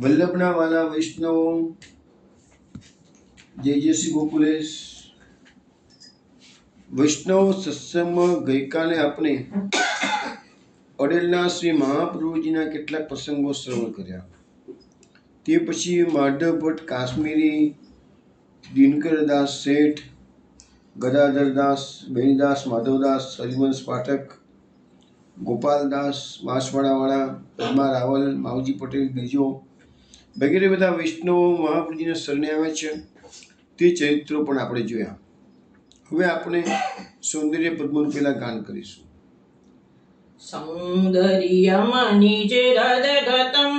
વલ્લભના વાલા વૈષ્ણવો, જય જય શ્રી ગોકુલેશ. વૈષ્ણવ સત્સંગમાં ગઈકાલે આપણે અડેલના શ્રી મહાપ્રભુજીના કેટલાક પ્રસંગો શ્રવણ કર્યા. તે પછી માધવ ભટ્ટ કાશ્મીરી, દિનકરદાસ શેઠ, ગદાધરદાસ, બેનીદાસ માધવદાસ, હરિવંશ પાઠક, ગોપાલદાસ માસવાડાવાળા, પદ્મા રાવલ, માવજી પટેલ બીજો વગેરે બધા વૈષ્ણવો મહાપ્રભુજીના શરણે આવે છે. તે ચરિત્રો પણ આપણે જોયા. હવે આપણે સૌંદર્ય પદ્મનું પેલા ગાન કરીશું. સૌંદર્યમ નિજ હૃદગતમ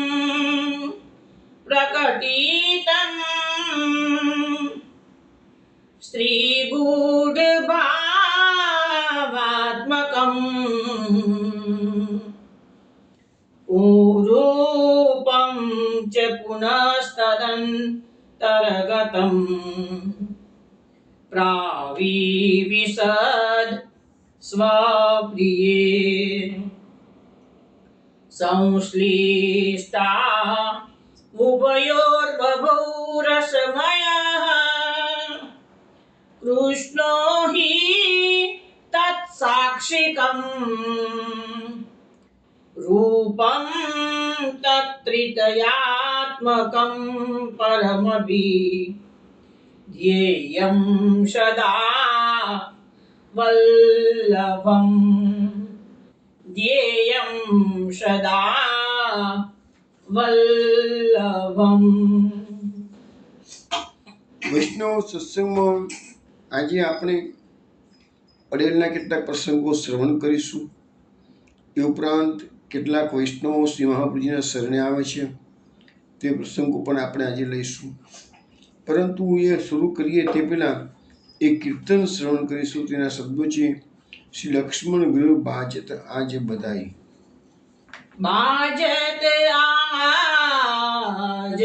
પ્રકટિતમ સ્ત્રી ગૂઢ ભાવાત્મકમ રૂપમ ચ પુનસ્તદંતરગતમ પ્રાવિવિશદ સ્વપ્રિયે સંશ્લિષ્ટા ઉભયોર્બભૌ રસમયઃ કૃષ્ણો હિ તત્સાક્ષિકં રૂપં તત્ત્રિતયાત્મકં પરમભિ ધ્યેયં સદા વલ્લભમ ધ્યેયં સદા વલ્લભમ. વૈષ્ણવ સત્સંગમાં આજે આપણે અડેલના કેટલાક પ્રસંગો શ્રવણ કરીશું. એ ઉપરાંત કેટલાક વૈષ્ણવો શ્રી મહાપ્રભુજીના શરણે આવે છે તે પ્રસંગો પણ આપણે આજે લઈશું. પરંતુ એ શરૂ કરીએ તે પહેલાં એક કીર્તન શ્રવણ કરીશું. તેના શબ્દો છે શ્રી લક્ષ્મણ ગૃહ બાજત આજ બધાઈ. બાજત આજ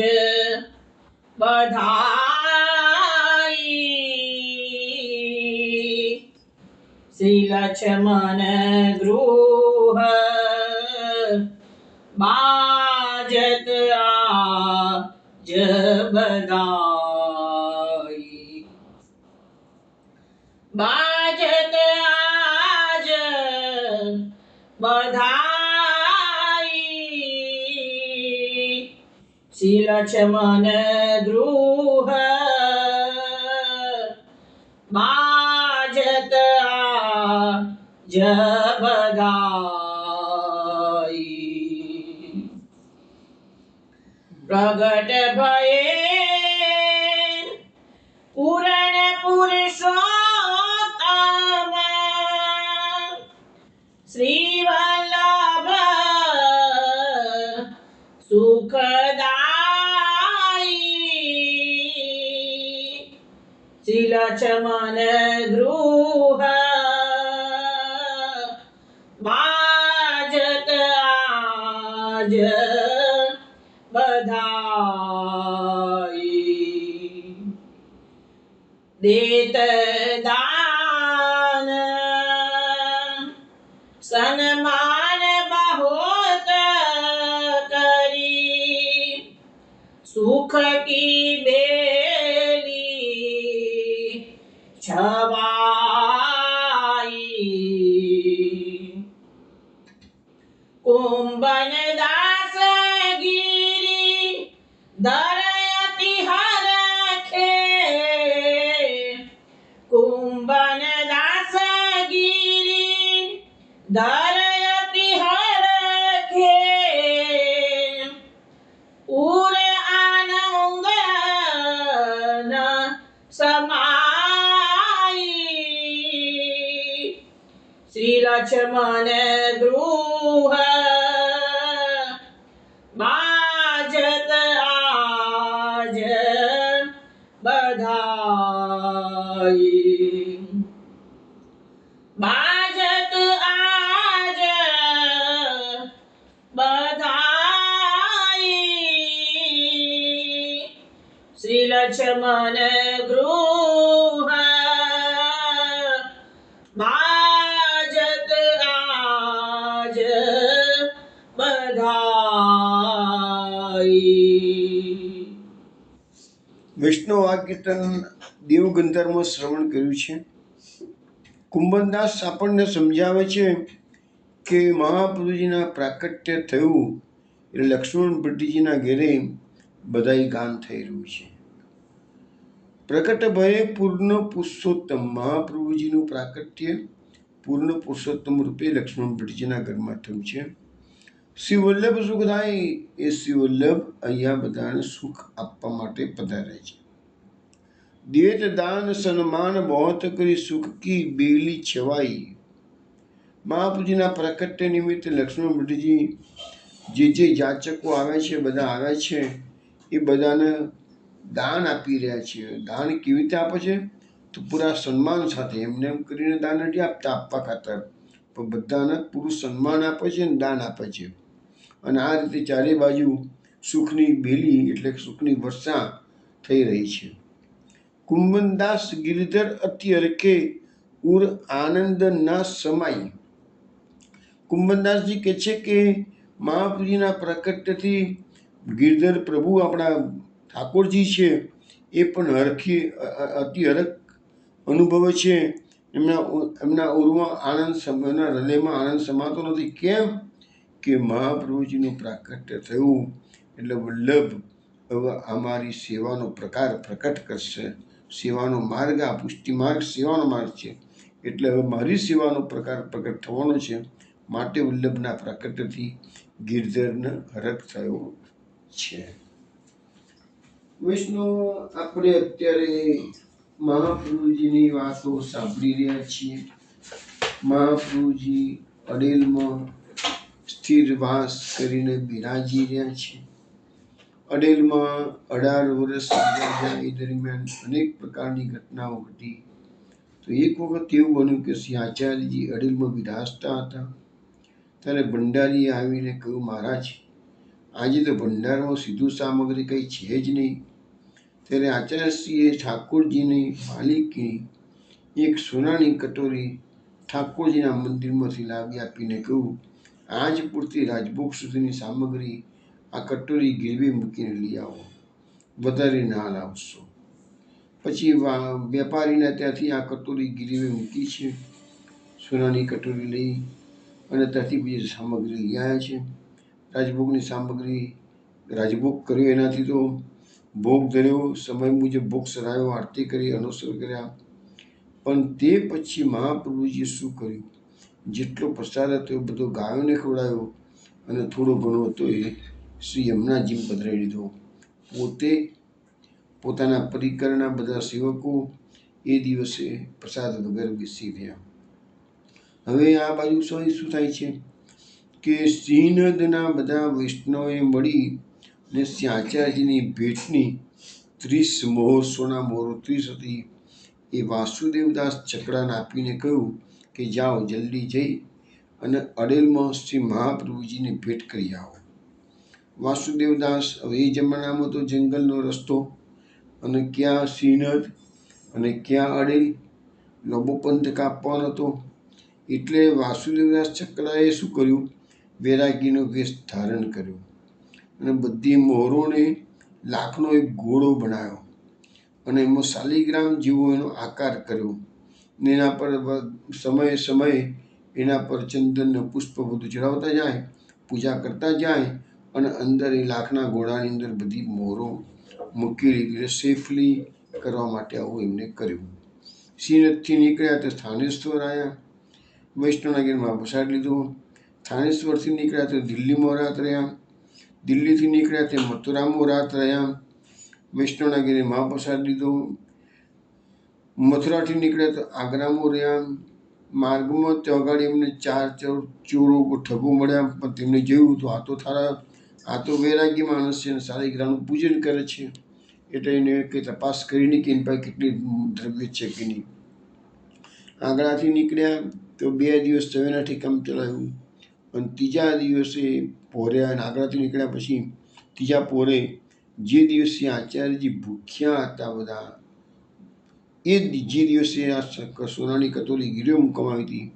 બધાઈ શ્રી લક્ષ્મણ ગૃહ બાજત આજ બધાઈ બાજત આજ બધાઈ શ્રી લક્ષ્મણ ગૃહ બાજત આજ બધાઈ પ્રગટ ભયે પૂરણ પુરુષોત્તમ શ્રી વલ્લભ સુખદાયી શ્રી લક્ષ્મણ ગૃહ બાજત આજ બધાઈ દેત દાન સન્માન બહોત કરી સુખ કી બેલી છવાઈ કુંભન દાસ ગીરી દરયતિ હરખે કુંભન દાસ ગીરી દરયતિ હરખે ઉર આનંદ ન સમાઈ શ્રી લક્ષ્મણ ગૃહ બાજત આજ બધાઈ બાજત આજ બધાઈ શ્રી લક્ષ્મણ ગૃહ બાજત આજ બધાઈ વૈષ્ણવ આ કીર્તન દેવગંધારમાં શ્રવણ કર્યું છે. કુંભનદાસ આપણને સમજાવે છે કે મહાપ્રભુજીના પ્રાકટ્ય થયું એટલે લક્ષ્મણ ભટ્ટીજીના ઘેરે બધાય ગાન થઈ રહ્યું છે. પ્રકટ ભયે પૂર્ણ પુરુષોત્તમ, મહાપ્રભુજીનું પ્રાકટ્ય પૂર્ણ પુરુષોત્તમ રૂપે લક્ષ્મણ ભટ્ટીજીના ઘરમાં થયું છે. શ્રી વલ્લભ સુખ થાય એ શ્રી વલ્લભ અહીંયા બધાને સુખ આપવા માટે પધારે છે. દેત દાન સન્માન બહોત કરી સુખ કી બેલી છવાઈ. મહાપ્રભુજીના પ્રાકટ્ય નિમિત્તે લક્ષ્મણ ભટ્ટજી જે જાચકો આવે છે, બધા આવ્યા છે, એ બધાને દાન આપી રહ્યા છે. દાન કેવી રીતે આપે છે? તો પૂરા સન્માન સાથે, એમને એમ કરીને દાન નથી આપતા આપવા ખાતર, પણ બધાને પૂરું સન્માન આપે છે અને દાન આપે છે. અને આ રીતે ચારે બાજુ સુખની બેલી એટલે સુખની વર્ષા થઈ રહી છે. કુંભનદાસ ગિરધર અતિ હરખે ઉર આનંદ ના સમાય. કુંભનદાસજી કહે છે કે મહાપ્રભુજીના પ્રકટથી ગિરધર પ્રભુ આપણા ઠાકોરજી છે એ પણ અતિ હરખ અનુભવે છે. એમના ઉરમાં આનંદ, એમના હૃદયમાં આનંદ સમાતો નથી. કેમ? કે મહાપ્રભુજીનું પ્રાકટ્ય થયું એટલે વલ્લભ હવે અમારી સેવાનો પ્રકાર પ્રકટ કરશે. સેવાનો માર્ગ, આ પુષ્ટિ માર્ગ સેવાનો માર્ગ છે, એટલે હવે મારી સેવાનો પ્રકાર પ્રકટ થવાનો છે. માટે વલ્લભના પ્રાકટ્યથી ગિરધરને હરખ થયો છે. વૈષ્ણવ, આપણે અત્યારે મહાપ્રભુજીની વાતો સાંભળી રહ્યા છીએ. મહાપ્રભુજી અડેલમાં સ્થિર વાસ કરીને બિરાજી રહ્યા છે. અડેલમાં 18 વર્ષ જાય એ દરમિયાન અનેક પ્રકારની ઘટનાઓ ઘટી. તો એક વખત એવું બન્યું કે શ્રી આચાર્યજી અડેલમાં બિરાજતા હતા. ત્યારે ભંડારીએ આવીને કહ્યું, મહારાજ, આજે તો ભંડારમાં સીધું સામગ્રી કંઈ છે જ નહીં. ત્યારે આચાર્યશ્રીએ ઠાકોરજીની માલિકીની એક સોનાની કટોરી ઠાકોરજીના મંદિરમાંથી લાવી આપીને કહ્યું, આજ પૂરતી રાજભોગ સુધીની સામગ્રી આ કટોરી ગીરવે મૂકીને લઈ આવો, વધારે ના લાવશો. પછી વેપારીના ત્યાંથી આ કટોરી ગીરવે મૂકી છે. સોનાની કટોરી લઈ અને ત્યાંથી બીજી સામગ્રી લઈ આવ્યા છે. રાજભોગની સામગ્રી, રાજભોગ કર્યો, એનાથી તો ભોગ ધર્યો, સમય મુજબ ભોગ સરાયો, આરતી કરી, અનુસર કર્યા. પણ તે પછી મહાપ્રભુજીએ શું કર્યું? જેટલો પ્રસાદ હતો એ બધો ગાયોને ખવડાવ્યો અને થોડો ઘણો હતો એ શ્રી યમુનાજી પધરાવી દીધો. પોતે, પોતાના પરિકરના બધા સેવકો એ દિવસે પ્રસાદ વગર બેસી રહ્યા. હવે આ બાજુ શું થાય છે કે શ્રીનદના બધા વૈષ્ણવોએ મળી ને શ્રી આચાર્યજીની ભેટની 30 મોહર, સોના મોહરો 30 હતી, એ વાસુદેવદાસ ચકડાને આપીને કહ્યું કે જાઓ, જલ્દી જઈ અને અડેલમાં શ્રી મહાપ્રભુજીને ભેટ કરી આવો. વાસુદેવદાસ, હવે એ જમાનામાં તો જંગલનો રસ્તો, અને ક્યાં શ્રીનદ અને ક્યાં અડેલ, લાંબો પંથ કાપવાનો હતો. એટલે વાસુદેવદાસ ચકડાએ શું કર્યું? વૈરાગીનો વેશ ધારણ કર્યો અને બધી મોહરોને લાખનો એક ઘોડો બનાવ્યો અને એમાં શાલિગ્રામ જેવો એનો આકાર કર્યો ને એના પર સમયે સમયે એના પર ચંદન પુષ્પ બધું ચડાવતા જાય, પૂજા કરતા જાય અને અંદર એ લાખના ઘોડાની અંદર બધી મોહરો મૂકેલી, એટલે સેફલી કરવા માટે આવું એમને કર્યું. શ્રીનદથી નીકળ્યા તો સ્થાનેશ્વર આવ્યા, વૈષ્ણવના ઘેરમાં પ્રસાદ લીધો. થાનેશ્વરથી નીકળ્યા તો દિલ્હીમાં રાત રહ્યા, દિલ્હીથી નીકળ્યા તે મથુરામાં રાત રહ્યા, વૈષ્ણવના ઘેરે મહાપ્રસાદ લીધો. મથુરાથી નીકળ્યા તો આગ્રામાં રહ્યા. માર્ગમાં ત્યાં આગળ એમને 4 ચોરો ઠગો મળ્યા, પણ તેમને જોયું તો આ તો વૈરાગી માણસ છે અને શાલિગ્રામનું પૂજન કરે છે, એટલે એને કંઈ તપાસ કરીને કે એની પાસે કેટલી દ્રવ્ય છે કે નહીં. આગ્રાથી નીકળ્યા તો 2 દિવસ તો એનાથી કામ ચલાવ્યું અને ત્રીજા દિવસે પહોર્યા. અને આગ્રાથી નીકળ્યા પછી ત્રીજા પહોરે જે દિવસે આચાર્યજી ભૂખ્યા હતા બધા, એ જે દિવસે આ સોનાની કટોરી ગીરવે મૂકવામાં આવી હતી,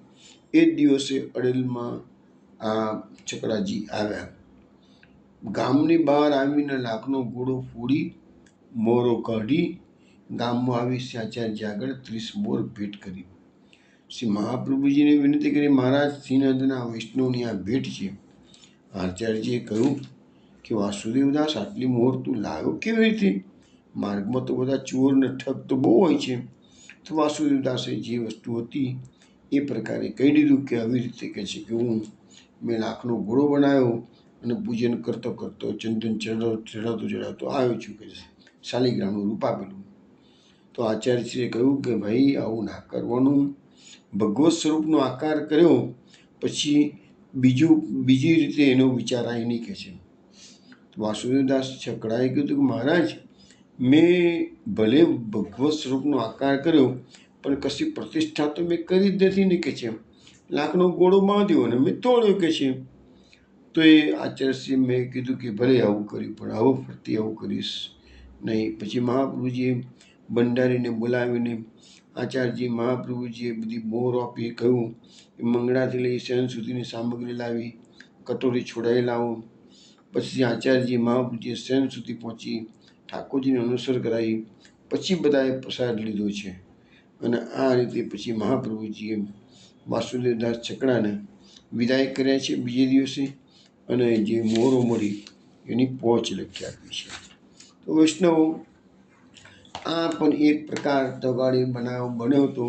એ જ દિવસે અડેલમાં આ ચકડાજી આવ્યા. ગામની બહાર આવીને લાખનો ઘોડો ફોડી મોરો કાઢી ગામમાં આવી શ્રી આચાર્યજી આગળ 30 મોર ભેટ કરી. શ્રી મહાપ્રભુજીને વિનંતી કરી, મહારાજ શ્રીનંદના વૈષ્ણવની આ ભેટ છે. આચાર્યજીએ કહ્યું કે વાસુદેવદાસ, આટલી મોર તું લાવ્યો કેવી રીતે? માર્ગમાં તો બધા ચોર ને ઠગ તો બહુ હોય છે. તો વાસુદેવદાસે જે વસ્તુ હતી એ પ્રકારે કહી દીધું કે આવી રીતે કહે છે કે મેં લાખનો ઘોડો બનાવ્યો અને પૂજન કરતો કરતો ચંદન ચડાવતો આવ્યો છું કે શાલિગ્રામનું રૂપ આપેલું. તો આચાર્યશ્રીએ કહ્યું કે ભાઈ આવું ના કરવાનું. ભગવત સ્વરૂપનો આકાર કર્યો પછી બીજી રીતે એનો વિચાર આવી નહીં કહે છે. વાસુદેવદાસ છકડાએ કીધું કે મહારાજ, મેં ભલે ભગવત સ્વરૂપનો આકાર કર્યો પણ કશી પ્રતિષ્ઠા તો મેં કરી જ નથી ને કે છે. લાખનો ઘોડો બાંધ્યો અને મેં તોડ્યો કે છે. તો એ આચાર્યશ્રી મેં કીધું કે ભલે આવું કર્યું પણ આવું ફરતી આવું કરીશ નહીં. પછી મહાપ્રભુજીએ ભંડારીને બોલાવીને આચાર્યજી મહાપ્રભુજીએ બધી મોર આપી કહ્યું કે મંગળાથી લઈ શયન સુધીની સામગ્રી લાવી, કટોરી છોડાઈ લાવો. પછી આચાર્યજી મહાપ્રભુજીએ શયન સુધી પહોંચી ઠાકોરજીને અનુસર કરાવી. પછી બધાએ પ્રસાદ લીધો છે. અને આ રીતે પછી મહાપ્રભુજીએ વાસુદેવદાસ છકડાને વિદાય કર્યા છે બીજે દિવસે. અને જે મોરો મળી એની પહોંચ લખી આપી છે. તો વૈષ્ણવો, આ પણ એક પ્રકાર તગાડી બન્યો હતો.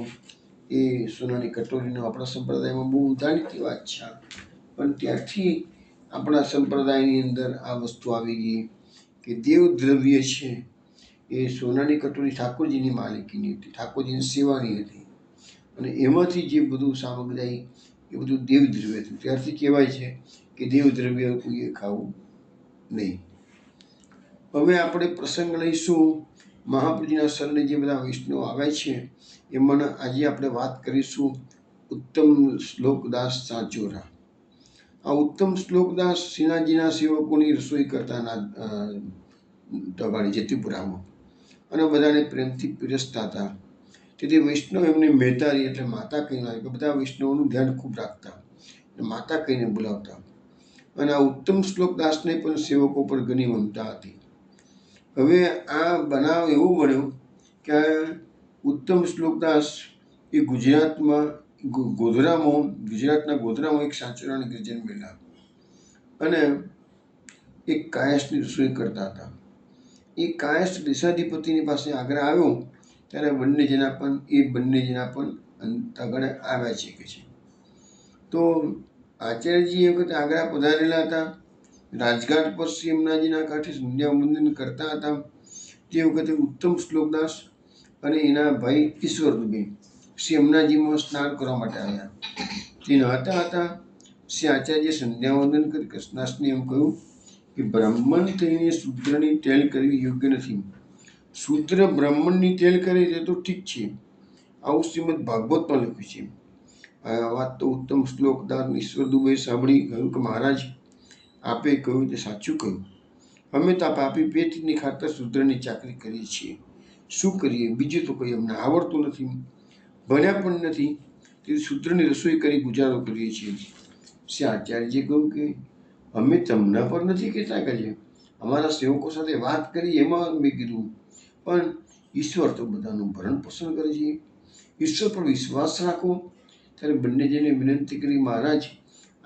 એ સોનાની કટોરીનો આપણા સંપ્રદાયમાં બહુ જાણીતી વાત છે. પણ ત્યારથી આપણા સંપ્રદાયની અંદર આ વસ્તુ આવી ગઈ કે દેવ દ્રવ્ય છે એ સોનાની કટોરી ઠાકોરજીની માલિકીની હતી, ઠાકોરજીની સેવાની હતી. અને એમાંથી જે બધું સામગ્રી એ બધું દેવ દ્રવ્ય હતું. ત્યારથી કહેવાય છે કે દેવ દ્રવ્ય કોઈએ ખાવું નહીં. હવે આપણે પ્રસંગ લઈશું મહાપ્રભુજીના શરણે જે બધા વૈષ્ણવ આવ્યા છે એમાંના. આજે આપણે વાત કરીશું ઉત્તમ શ્લોકદાસ સાચોરા. આ ઉત્તમ શ્લોકદાસ શ્રીનાથજીના સેવકોની રસોઈ કરતા તગાડી જતીપુરામાં અને બધાને પ્રેમથી પીરસતા હતા. તેથી વૈષ્ણવ એમને મહેતારી એટલે માતા કહીને કે બધા વૈષ્ણવોનું ધ્યાન ખૂબ રાખતા, માતા કહીને બોલાવતા. અને આ ઉત્તમ શ્લોકદાસને પણ સેવકો પર ઘણી મમતા હતી. હવે આ બનાવ એવો બન્યો કે ઉત્તમ શ્લોકદાસ એ ગુજરાતના ગોધરામાં એક સાચોરાની ઘરે જન્મેલા અને એક કાયસ્થની રસોઈ કરતા હતા. એ કાયસ્થ દેશાધિપતિની પાસે આગ્રહ આવ્યો ત્યારે બંને જણા પણ તગડે આવ્યા છે કે છે. તો આચાર્યજી એ વખતે આગ્રહ પધારેલા હતા. રાજઘાટ પર શ્રી યમુનાજીના કાંઠે સંધ્યાવંદન કરતા હતા. તે વખતે ઉત્તમ શ્લોકદાસ અને એના ભાઈ ઈશ્વર દુબે શ્રી યમુનાજીમાં સ્નાન કરવા માટે આવ્યા. તે નહાતા હતા. શ્રી આચાર્ય સંધ્યાવંદન કરી કૃષ્ણાસને એમ કહ્યું કે બ્રાહ્મણ થઈને શૂદ્રની ટેલ કરવી યોગ્ય નથી. શૂદ્ર બ્રાહ્મણની ટેલ કરે તે તો ઠીક છે, આવું શ્રીમદ ભાગવતમાં લખ્યું છે. આ વાત તો ઉત્તમ શ્લોકદાસ ઈશ્વર દુબે સાંભળી કહ્યું કે મહારાજ, આપે કહ્યું તે સાચું કહ્યું. અમે તો પાપી પેટની ખાતર શૂદ્રની ચાકરી કરીએ છીએ. શું કરીએ? બીજું તો કંઈ અમને આવડતું નથી, ભણ્યા પણ નથી. તેથી શૂદ્રની રસોઈ કરી ગુજારો કરીએ છીએ. શ્રી આચાર્યજીએ કહ્યું કે અમે તમને પર નથી કહેતા કરીએ, અમારા સેવકો સાથે વાત કરી એમાં મેં કીધું. પણ ઈશ્વર તો બધાનું ભરણ પોષણ કરે છે, ઈશ્વર પર વિશ્વાસ રાખો. ત્યારે બંને જણે વિનંતી કરી, મહારાજ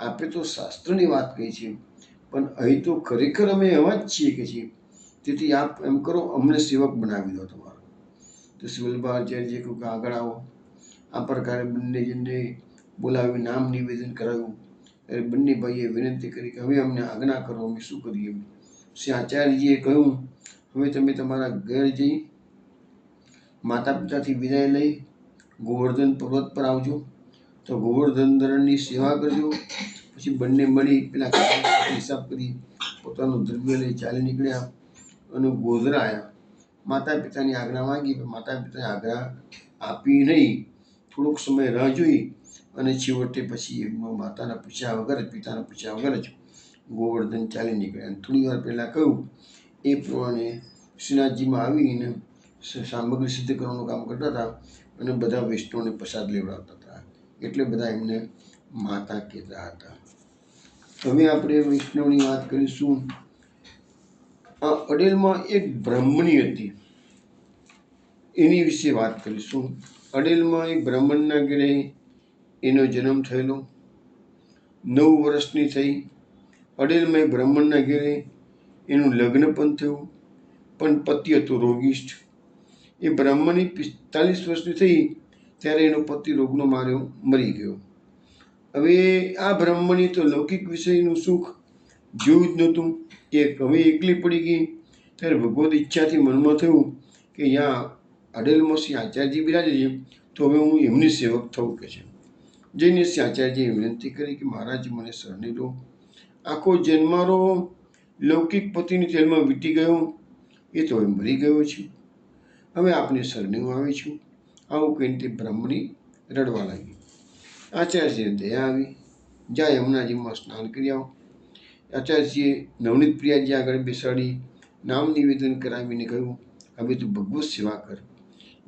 આપે તો શાસ્ત્રની વાત કહી છે પણ અહીં તો ખરેખર અમે એવા જ છીએ કે છીએ. તેથી આપ એમ કરો, અમને સેવક બનાવી દો તમારો. તો શ્રી વલ્લભાચાર્યજીએ કહ્યું કે આગળ આવો. આ પ્રકારે બંને જણને બોલાવી નામ નિવેદન કરાવ્યું. ત્યારે બંને ભાઈએ વિનંતી કરી કે હવે અમને આજ્ઞા કરો, અમે શું કરીએ. શ્રી આચાર્યજીએ કહ્યું, હવે તમે તમારા ઘર જઈ માતા પિતાથી વિદાય લઈ ગોવર્ધન પર્વત પર આવજો. તો ગોવર્ધન ધરણની સેવા કરજો. પછી બંને મળી પેલા હિસાબ કરી પોતાનું દ્રવ્ય લઈ ચાલી નીકળ્યા અને ગોધરા આવ્યા. માતા પિતાની આજ્ઞા માંગી પણ માતા પિતાની આજ્ઞા આપી નહીં. થોડોક સમય રાહ જોઈ અને છેવટે પછી એમનો માતાના પૂછ્યા વગર જ, પિતાના પૂછ્યા વગર જ ગોવર્ધન ચાલી નીકળ્યા. અને થોડી વાર પહેલાં કહ્યું એ પ્રમાણે શ્રીનાથજીમાં આવીને સામગ્રી સિદ્ધ કરવાનું કામ કરતા હતા અને બધા વૈષ્ણવને પ્રસાદ લેવડાવતા હતા. એટલે બધા એમને માતા કહેતા હતા. હવે આપણે વૈષ્ણવની વાત કરીશું. આ અડેલમાં એક બ્રાહ્મણી હતી, એની વિશે વાત કરીશું. અડેલમાં એક બ્રાહ્મણના ઘરે એનો જન્મ થયેલો. 9 વર્ષની થઈ. અડેલમાં એક બ્રાહ્મણના ઘરે એનું લગ્ન પણ થયું, પણ પતિ હતો રોગિષ્ઠ. એ બ્રાહ્મણી 45 વર્ષની થઈ ત્યારે એનો પતિ રોગનો માર્યો મરી ગયો. હવે આ બ્રાહ્મણી તો લૌકિક વિષયનું સુખ જોયું જ નહોતું. હવે એકલી પડી ગઈ ત્યારે ભગવદ ઈચ્છાથી મનમાં થયું કે અહીંયા અડેલમાં શ્રી આચાર્યજી બિરાજે છે, તો હવે હું એમની સેવક થવું કે છે. જઈને શ્રી આચાર્યજીએ વિનંતી કરી કે મહારાજ મને શરણી લો. આખો જન્મારો લૌકિક પતિની તેલમાં વીતી ગયો, એ તો હવે મરી ગયો છે. હવે આપને શરણીમાં આવી છું. આવું કહીને તે બ્રાહ્મણી રડવા લાગી. આચાર્યજીને દયા આવી. જા યમુનાજીમાં સ્નાન કરી આવો. આચાર્યજીએ નવનીત પ્રિયાજી આગળ બેસાડી નામ નિવેદન કરાવીને કહ્યું, હવે તું ભગવત સેવા કર,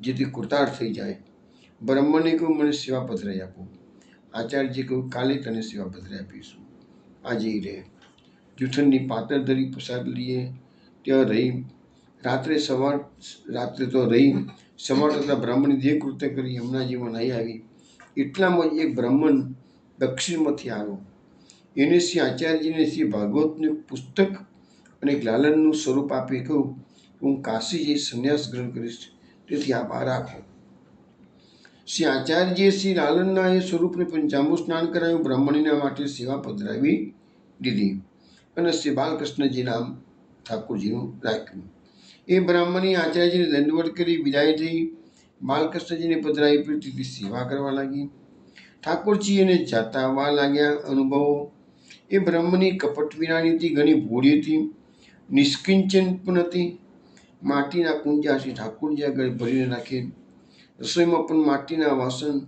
જેથી કૃતાર્થ થઈ જાય. બ્રાહ્મણે કહ્યું, મને સેવા પધરાઈ આપો. આચાર્યજીએ કહ્યું, કાલે તને સેવા પધરાઈ આપીશું, આજે રહે. જૂઠનની પાતળ ધરી પ્રસાદ લઈએ, ત્યાં રહી. રાત્રે તો રહી. સવાર થતાં બ્રાહ્મણી દેહ કૃત્ય કરી યમુનાજીમાં નહીં આવી. એટલામાં એક બ્રાહ્મણ દક્ષિણમાંથી આવ્યો. એને શ્રી આચાર્યજીને શ્રી ભાગવતનું પુસ્તક અને એક લાલનનું સ્વરૂપ આપી કહ્યું, હું કાશી જઈ સંન્યાસ ગ્રહણ કરીશ, તેથી આપ આ રાખો. શ્રી આચાર્યજીએ શ્રી લાલનના એ સ્વરૂપને પંચામૃત સ્નાન કરાવ્યું, બ્રાહ્મણીના માટે સેવા પધરાવી દીધી અને શ્રી બાલકૃષ્ણજી નામ ઠાકોરજીનું રાખ્યું. એ બ્રાહ્મણી આચાર્યજીને દંડવત કરી વિદાય થઈ. બાલકૃષ્ણજીને પધરાવી પ્રીતિથી સેવા કરવા લાગી. ઠાકોરજી એને જાતા આવવા લાગ્યા. અનુભવો. એ બ્રાહ્મણી કપટ વિનાની હતી, ઘણી ભોળી હતી, નિષ્કિંચન પણ હતી. માટીના કુંજા શ્રી ઠાકોરજી આગળ ભરીને રાખે. રસોઈમાં પણ માટીના વાસણ.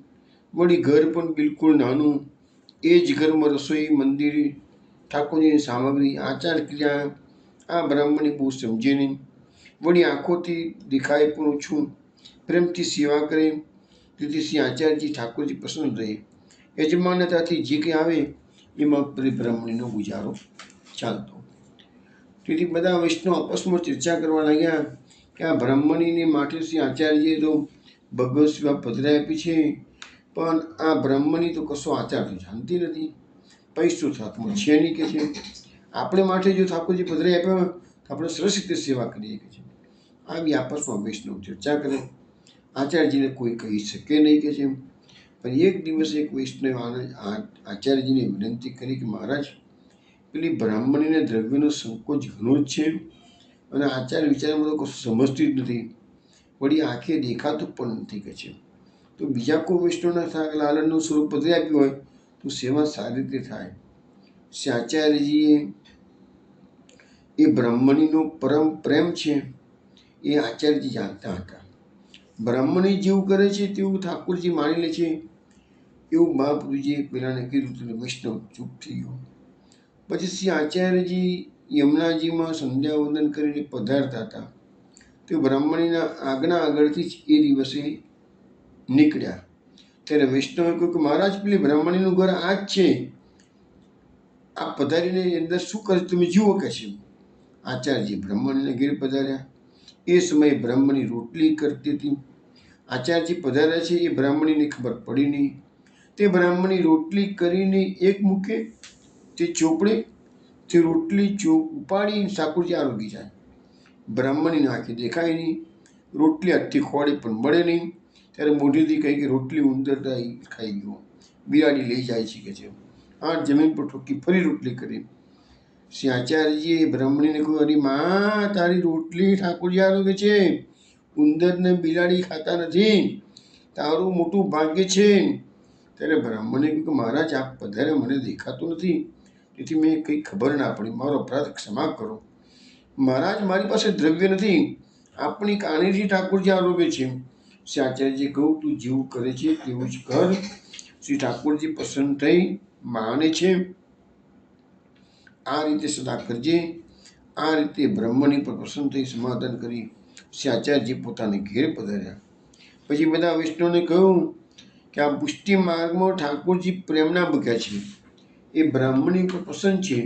વળી ઘર પણ બિલકુલ નાનું. એ જ ઘરમાં રસોઈ, મંદિર, ઠાકોરજીની સામગ્રી, આચાર ક્રિયા આ બ્રાહ્મણી બહુ સમજે નહીં. વળી આંખોથી દેખાય પણ ઓછું. પ્રેમથી સેવા કરે, તેથી શ્રી આચાર્યજી ઠાકોરજી પ્રસન્ન રહે. યજમાનતાથી જે કંઈ આવે એમાં બ્રાહ્મણીનો ગુજારો ચાલતો. તેથી બધા વૈષ્ણવ આપસમાં ચર્ચા કરવા લાગ્યા કે આ બ્રાહ્મણીને માટે શ્રી આચાર્યજીએ તો ભગવત સેવા પધરાઈ આપી છે, પણ આ બ્રાહ્મણી તો કશો આચાર તો જાણતી નથી, પૈસો હાથમાં છે નહીં કે છે. આપણે માટે જો ઠાકોરજી પધરાઈ આપ્યા તો આપણે સરસ રીતે સેવા કરીએ કે છે. આવી આપસમાં વૈષ્ણવ ચર્ચા કરે. આચાર્યજીને કોઈ કહી શકે નહીં કે છે. પણ એક દિવસ એક વૈષ્ણવ આચાર્યજીને વિનંતી કરી કે મહારાજ, પેલી બ્રાહ્મણીને દ્રવ્યનો સંકોચ ઘણો જ છે અને આચાર વિચારમાં તો કશું સમજતી જ નથી, વળી આંખે દેખાતું પણ નથી કે છે. તો બીજા કોઈ વૈષ્ણવના લાલનનું સ્વરૂપ પધરાઈ આપ્યું હોય તો સેવા સારી રીતે થાય. શ્રી આચાર્યજીએ એ બ્રાહ્મણીનો પરમ પ્રેમ છે એ આચાર્યજી જાણતા હતા. બ્રાહ્મણી જેવું કરે છે તેવું ઠાકોરજી માની લે છે, એવું મહાપુરુષજીએ પેલાને કીધું તો વૈષ્ણવ ચૂપ થઈ ગયો. પછી શ્રી આચાર્યજી યમુનાજીમાં સંધ્યાવંદન કરીને પધારતા હતા. તે બ્રાહ્મણીના આજ્ઞા આગળથી જ એ દિવસે નીકળ્યા. ત્યારે વૈષ્ણવે કહ્યું કે મહારાજ, પેલી બ્રાહ્મણીનું ઘર આ જ છે, આ પધારીને અંદર શું કરે તમે જુઓ કે છે. આચાર્યજી બ્રાહ્મણીને ઘેર પધાર્યા. એ સમયે બ્રાહ્મણી રોટલી કરતી હતી. આચાર્યજી પધાર્યા છે એ બ્રાહ્મણીને ખબર પડી નહીં. તે બ્રાહ્મણી રોટલી કરીને એક મૂકે તે ચોપડે, તે રોટલી ઉપાડી ઠાકોરજી આરોગી જાય. બ્રાહ્મણીને આંખે દેખાય નહીં, રોટલી હાથથી ખોળે પણ મળે નહીં. ત્યારે મોઢેથી કહી કે રોટલી ઉંદર ખાઈ ગયો, બિલાડી લઈ જાય છે કે છે. આ જમીન પર ઠોકી ફરી રોટલી કરી. શ્રી આચાર્યજીએ બ્રાહ્મણીને કહ્યું, અરે માં, તારી રોટલી ઠાકોરજી આરોગે છે, ઉંદરને બિલાડી ખાતા નથી, તારું મોટું ભાગ્ય છે. ત્યારે બ્રાહ્મણે કહ્યું કે મહારાજ, આપ પધારે મને દેખાતું નથી, તેથી મેં કંઈ ખબર ના પડી, મારો અપરાધ ક્ષમા કરો. મહારાજ, મારી પાસે દ્રવ્ય નથી, આપણી કાણીથી ઠાકોરજી આરોગે છે. શ્રી આચાર્યજીએ કહ્યું, તું જેવું કરે છે તેવું જ કર. શ્રી ઠાકોરજી પ્રસન્ન થઈ માને છે, આ રીતે સદા કરજે. આ રીતે બ્રાહ્મણી પર પ્રસન્ન થઈ સમાધાન કરી શ્રી આચાર્યજી પોતાને ઘેર પધાર્યા. પછી બધા વૈષ્ણવને કહ્યું કે આ પુષ્ટિ માર્ગમાં ઠાકોરજી પ્રેમના બગ્યા છે, એ બ્રાહ્મણી પર પ્રસન્ન છે,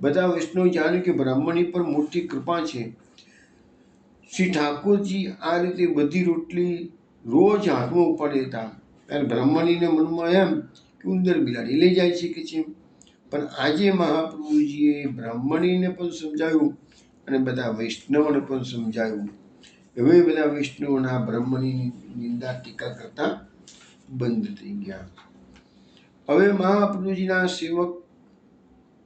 બધા વૈષ્ણવ જાણ્યું કે બ્રાહ્મણી પર મોટી કૃપા છે. શ્રી ઠાકોરજી આ રીતે બધી રોટલી રોજ હાથમાં ઉપાડી દેતા. ત્યારે બ્રાહ્મણીને મનમાં એમ કે ઉંદર બિલાડી લઈ જાય છે કે છે. પણ આજે મહાપ્રભુજીએ બ્રાહ્મણીને પણ સમજાવ્યું અને બધા વૈષ્ણવને પણ સમજાવ્યું. હવે બધા વૈષ્ણવના બ્રાહ્મણીની નિંદા ટીકા કરતા બંધ થઈ ગયા. હવે મહાપ્રભુજીના સેવક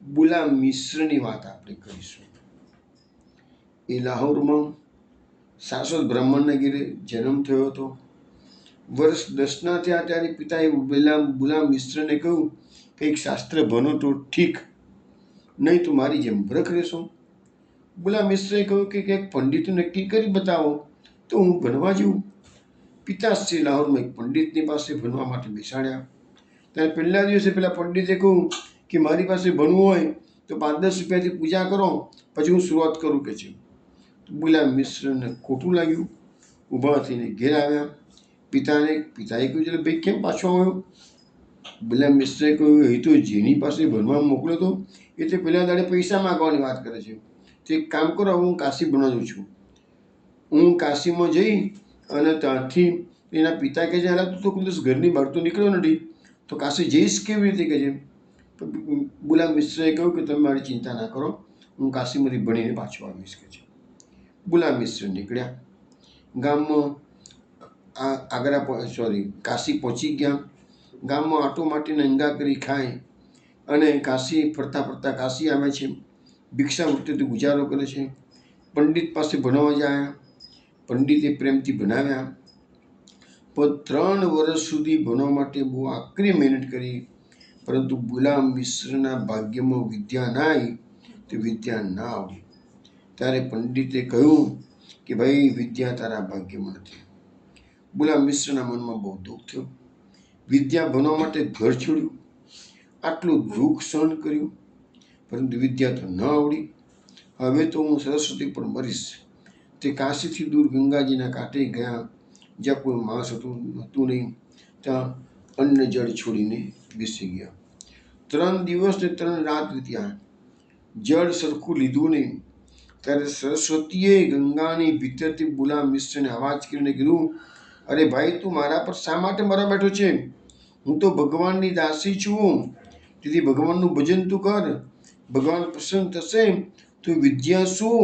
બુલા મિશ્રની વાત આપણે કરીશું. એ લાહોરમાં શાશ્વત બ્રાહ્મણના ઘેરે જન્મ થયો હતો. વર્ષ 10ના થયા ત્યારે પિતાએ બુલા મિશ્રને કહ્યું કંઈક શાસ્ત્ર ભણો તો ઠીક, નહીં તો મારી જેમ ભરખ રહેશો. બુલા મિશ્રે કહ્યું કે કંઈક પંડિત નક્કી કરી બતાવો તો હું ભણવા જઉં. પિતાશ્રી લાહોરમાં એક પંડિતની પાસે ભણવા માટે બેસાડ્યા. ત્યારે પહેલા દિવસે પેલા પંડિતે કહ્યું કે મારી પાસે ભણવું હોય તો 5-10 રૂપિયાથી પૂજા કરો, પછી હું શરૂઆત કરું કે છે. બુલા મિશ્રને ખોટું લાગ્યું. ઊભા થઈને ઘેર આવ્યા. પિતાએ કહ્યું એટલે ભાઈ કેમ પાછો આવ્યો? બુલા મિશ્રે કહ્યું એ તો જેની પાસે ભણવા મોકલ્યો હતો એ તો પહેલા દાડે પૈસા માગવાની વાત કરે છે. તો એક કામ કરો, હું કાશી ભણવા છું. હું કાશીમાં જઈ અને ત્યાંથી એના પિતા કહે છે તું તો કોઈ દિવસ ઘરની બહાર તો નીકળ્યો નથી, તો કાશી જઈશ કેવી રીતે કહે છે. બુલા મિશ્રએ કહ્યું કે તમે મારી ચિંતા ના કરો, હું કાશીમાંથી ભણીને પાછો આવીશ કે છે. બુલા મિશ્ર નીકળ્યા. ગામમાં કાશી પહોંચી ગયા. ગામમાં આટો માટીને અંગા કરી ખાય અને કાશી ફરતા ફરતા કાશી આવે છે. ભિક્ષાવૃત્તિથી ગુજારો કરે છે. પંડિત પાસે ભણવા જાય. પંડિતે પ્રેમથી ભણાવ્યા. પણ 3 વર્ષ સુધી ભણવા માટે બહુ આકરી મહેનત કરી, પરંતુ બુલા મિશ્રના ભાગ્યમાં વિદ્યા ના આવી તો વિદ્યા ના આવડી. ત્યારે પંડિતે કહ્યું કે ભાઈ વિદ્યા તારા ભાગ્યમાં નથી. બુલા મિશ્રના મનમાં બહુ દુઃખ થયું. વિદ્યા ભણવા માટે ઘર છોડ્યું, આટલું દુઃખ સહન કર્યું, પરંતુ વિદ્યા તો ન આવડી. હવે તો હું સરસ્વતી પર મરીશ. તે કાશીથી દૂર ગંગાજીના કાંઠે ગયા, જ્યાં કોઈ માણસ હતું નહીં. ત્યાં અન્ન જળ છોડીને બેસી ગયા. 3 દિવસ ને 3 રાત વીત્યા. જળ સરખું લીધું નહીં. ત્યારે સરસ્વતીએ ગંગાની ભીતરથી બુલા મિશ્રને અવાજ કરીને કીધું, અરે ભાઈ, તું મારા પર શા માટે મરવા બેઠો છે? હું તો ભગવાનની દાસી છું. તેથી ભગવાનનું ભજન તું કર. ભગવાન પ્રસન્ન થશે તો વિદ્યા શું,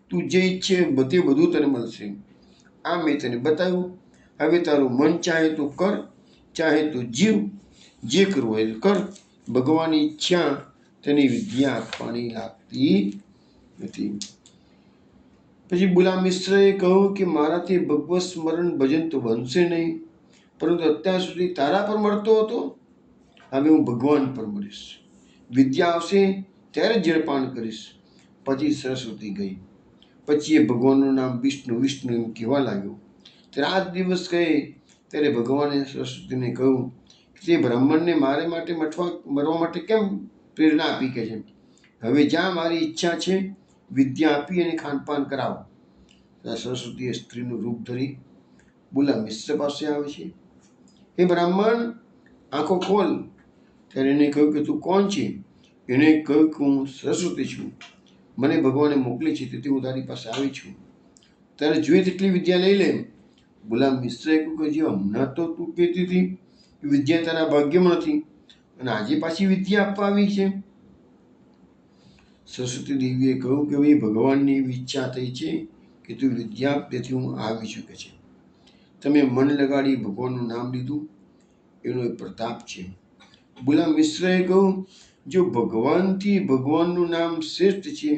તું જે ઈચ્છે બધું તને મળશે. આ મેં તને બતાવ્યું. હવે તારું મન ચાહે તો કર, ચાહે તો જીવ. જે કરવું હોય કર. ભગવાનની ઈચ્છા તેને વિદ્યા આપવાની લાગતી નથી. પછી બુલા મિશ્રએ કહ્યું કે મારાથી ભગવત સ્મરણ ભજન તો બનશે નહીં, પરંતુ અત્યાર સુધી તારા પર મળતો હતો, હવે હું ભગવાન પર મળીશ. વિદ્યા આવશે ત્યારે જળપાન કરીશ. પછી સરસ્વતી ગઈ. પછી એ ભગવાનનું નામ વિષ્ણુ વિષ્ણુ એમ કહેવા લાગ્યો. ત્યારે 8 દિવસ કહે ત્યારે ભગવાને સરસ્વતીને કહ્યું કે તે બ્રાહ્મણને મરવા માટે કેમ પ્રેરણા આપી કે છે. હવે જ્યાં મારી ઈચ્છા છે વિદ્યા આપી અને ખાનપાન કરાવો. સરસ્વતીએ સ્ત્રીનું રૂપ ધરી બુલા મિશ્ર પાસે આવે છે. હે બ્રાહ્મણ, આંખો ખોલ. ત્યારે એને કહ્યું કે તું કોણ છે? એને કહ્યું કે હું સરસ્વતી છું. મને ભગવાને મોકલી છે, તેથી હું તારી પાસે આવી છું. ત્યારે જોઈએ તેટલી વિદ્યા લઈ લે. બુલા મિશ્રએ કહ્યું કે જે હમણાં તો તું કહેતી હતી કે વિદ્યા તારા ભાગ્યમાં નથી, અને આજે પાછી વિદ્યા આપવા આવી છે. સરસ્વતી દેવીએ કહ્યું કે ભાઈ, ભગવાનની એવી ઈચ્છા થઈ છે કે તું વિદ્યા આપ, તેથી હું આવી છું કે છે. તમે મન લગાડી ભગવાનનું નામ લીધું, એનો એક પ્રતાપ છે. બુલા મિશ્રએ કહ્યું, જો ભગવાનથી ભગવાનનું નામ શ્રેષ્ઠ છે,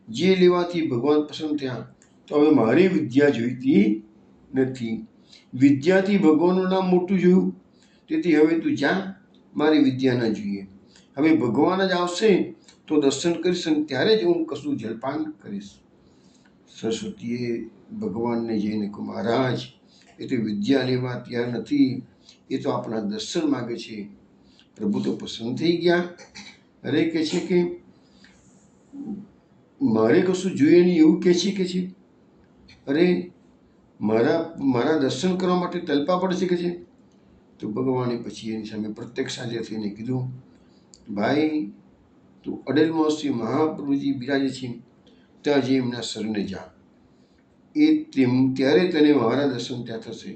જે લેવાથી ભગવાન પસંદ થયા, તો હવે મારી વિદ્યા જોઈતી નથી. વિદ્યાથી ભગવાનનું નામ મોટું જોયું, તેથી હવે તું જા, મારી વિદ્યા ન જોઈએ. હવે ભગવાન જ આવશે તો દર્શન કરીશ, અને ત્યારે જ હું કશું જલપાન કરીશ. સરસ્વતીએ ભગવાનને જઈને કહ્યું, મહારાજ, એ તો વિદ્યા લેવા તૈયાર નથી, એ તો આપણા દર્શન માગે છે. પ્રભુ તો પસંદ થઈ ગયા. અરે કહે છે કે મારે કશું જોઈએ નહીં એવું કહે છે કે છે. અરે મારા દર્શન કરવા માટે તલપા પડશે કે છે. તો ભગવાને પછી એની સામે પ્રત્યક્ષ હાજર થઈને કીધું, ભાઈ, તો અડેલમાં શ્રી મહાપ્રભુજી બિરાજે છે, ત્યાં જઈ એમના શરણે જા. ત્યારે તને મારા દર્શન ત્યાં થશે.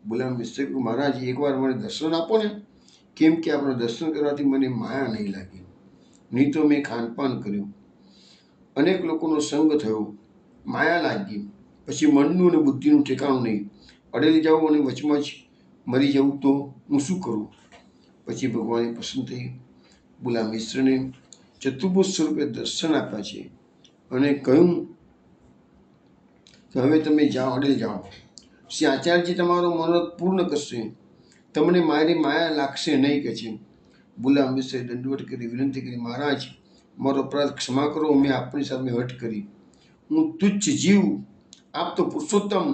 ગુલામ મિસ્ત્રી કહ્યું, મહારાજ એકવાર મને દર્શન આપો ને, કેમ કે આપણા દર્શન કરવાથી મને માયા નહીં લાગી. નહીં તો મેં ખાનપાન કર્યું, અનેક લોકોનો સંગ થયો, માયા લાગી, પછી મનનું અને બુદ્ધિનું ઠેકાણું નહીં. અડેલી જાઉં અને વચમાં જ મરી જવું તો હું શું કરું? પછી ભગવાને પસંદ થઈ ગુલામ મિશ્રને ચતુર્ભુજ સ્વરૂપે દર્શન આપ્યા છે અને કહ્યું કે હવે તમે જાઓ, અડેલ જાઓ. શ્રી આચાર્યજી તમારો મનોરથ પૂર્ણ કરશે, તમને મારી માયા લાગશે નહીં, કે છે. ગુલામ મિશ્રે દંડવટ કરી વિનંતી કરી, મહારાજ મારો અપરાધ ક્ષમા કરો, મેં આપની સામે હઠ કરી. હું તુચ્છ જીવ, આપ તો પુરુષોત્તમ,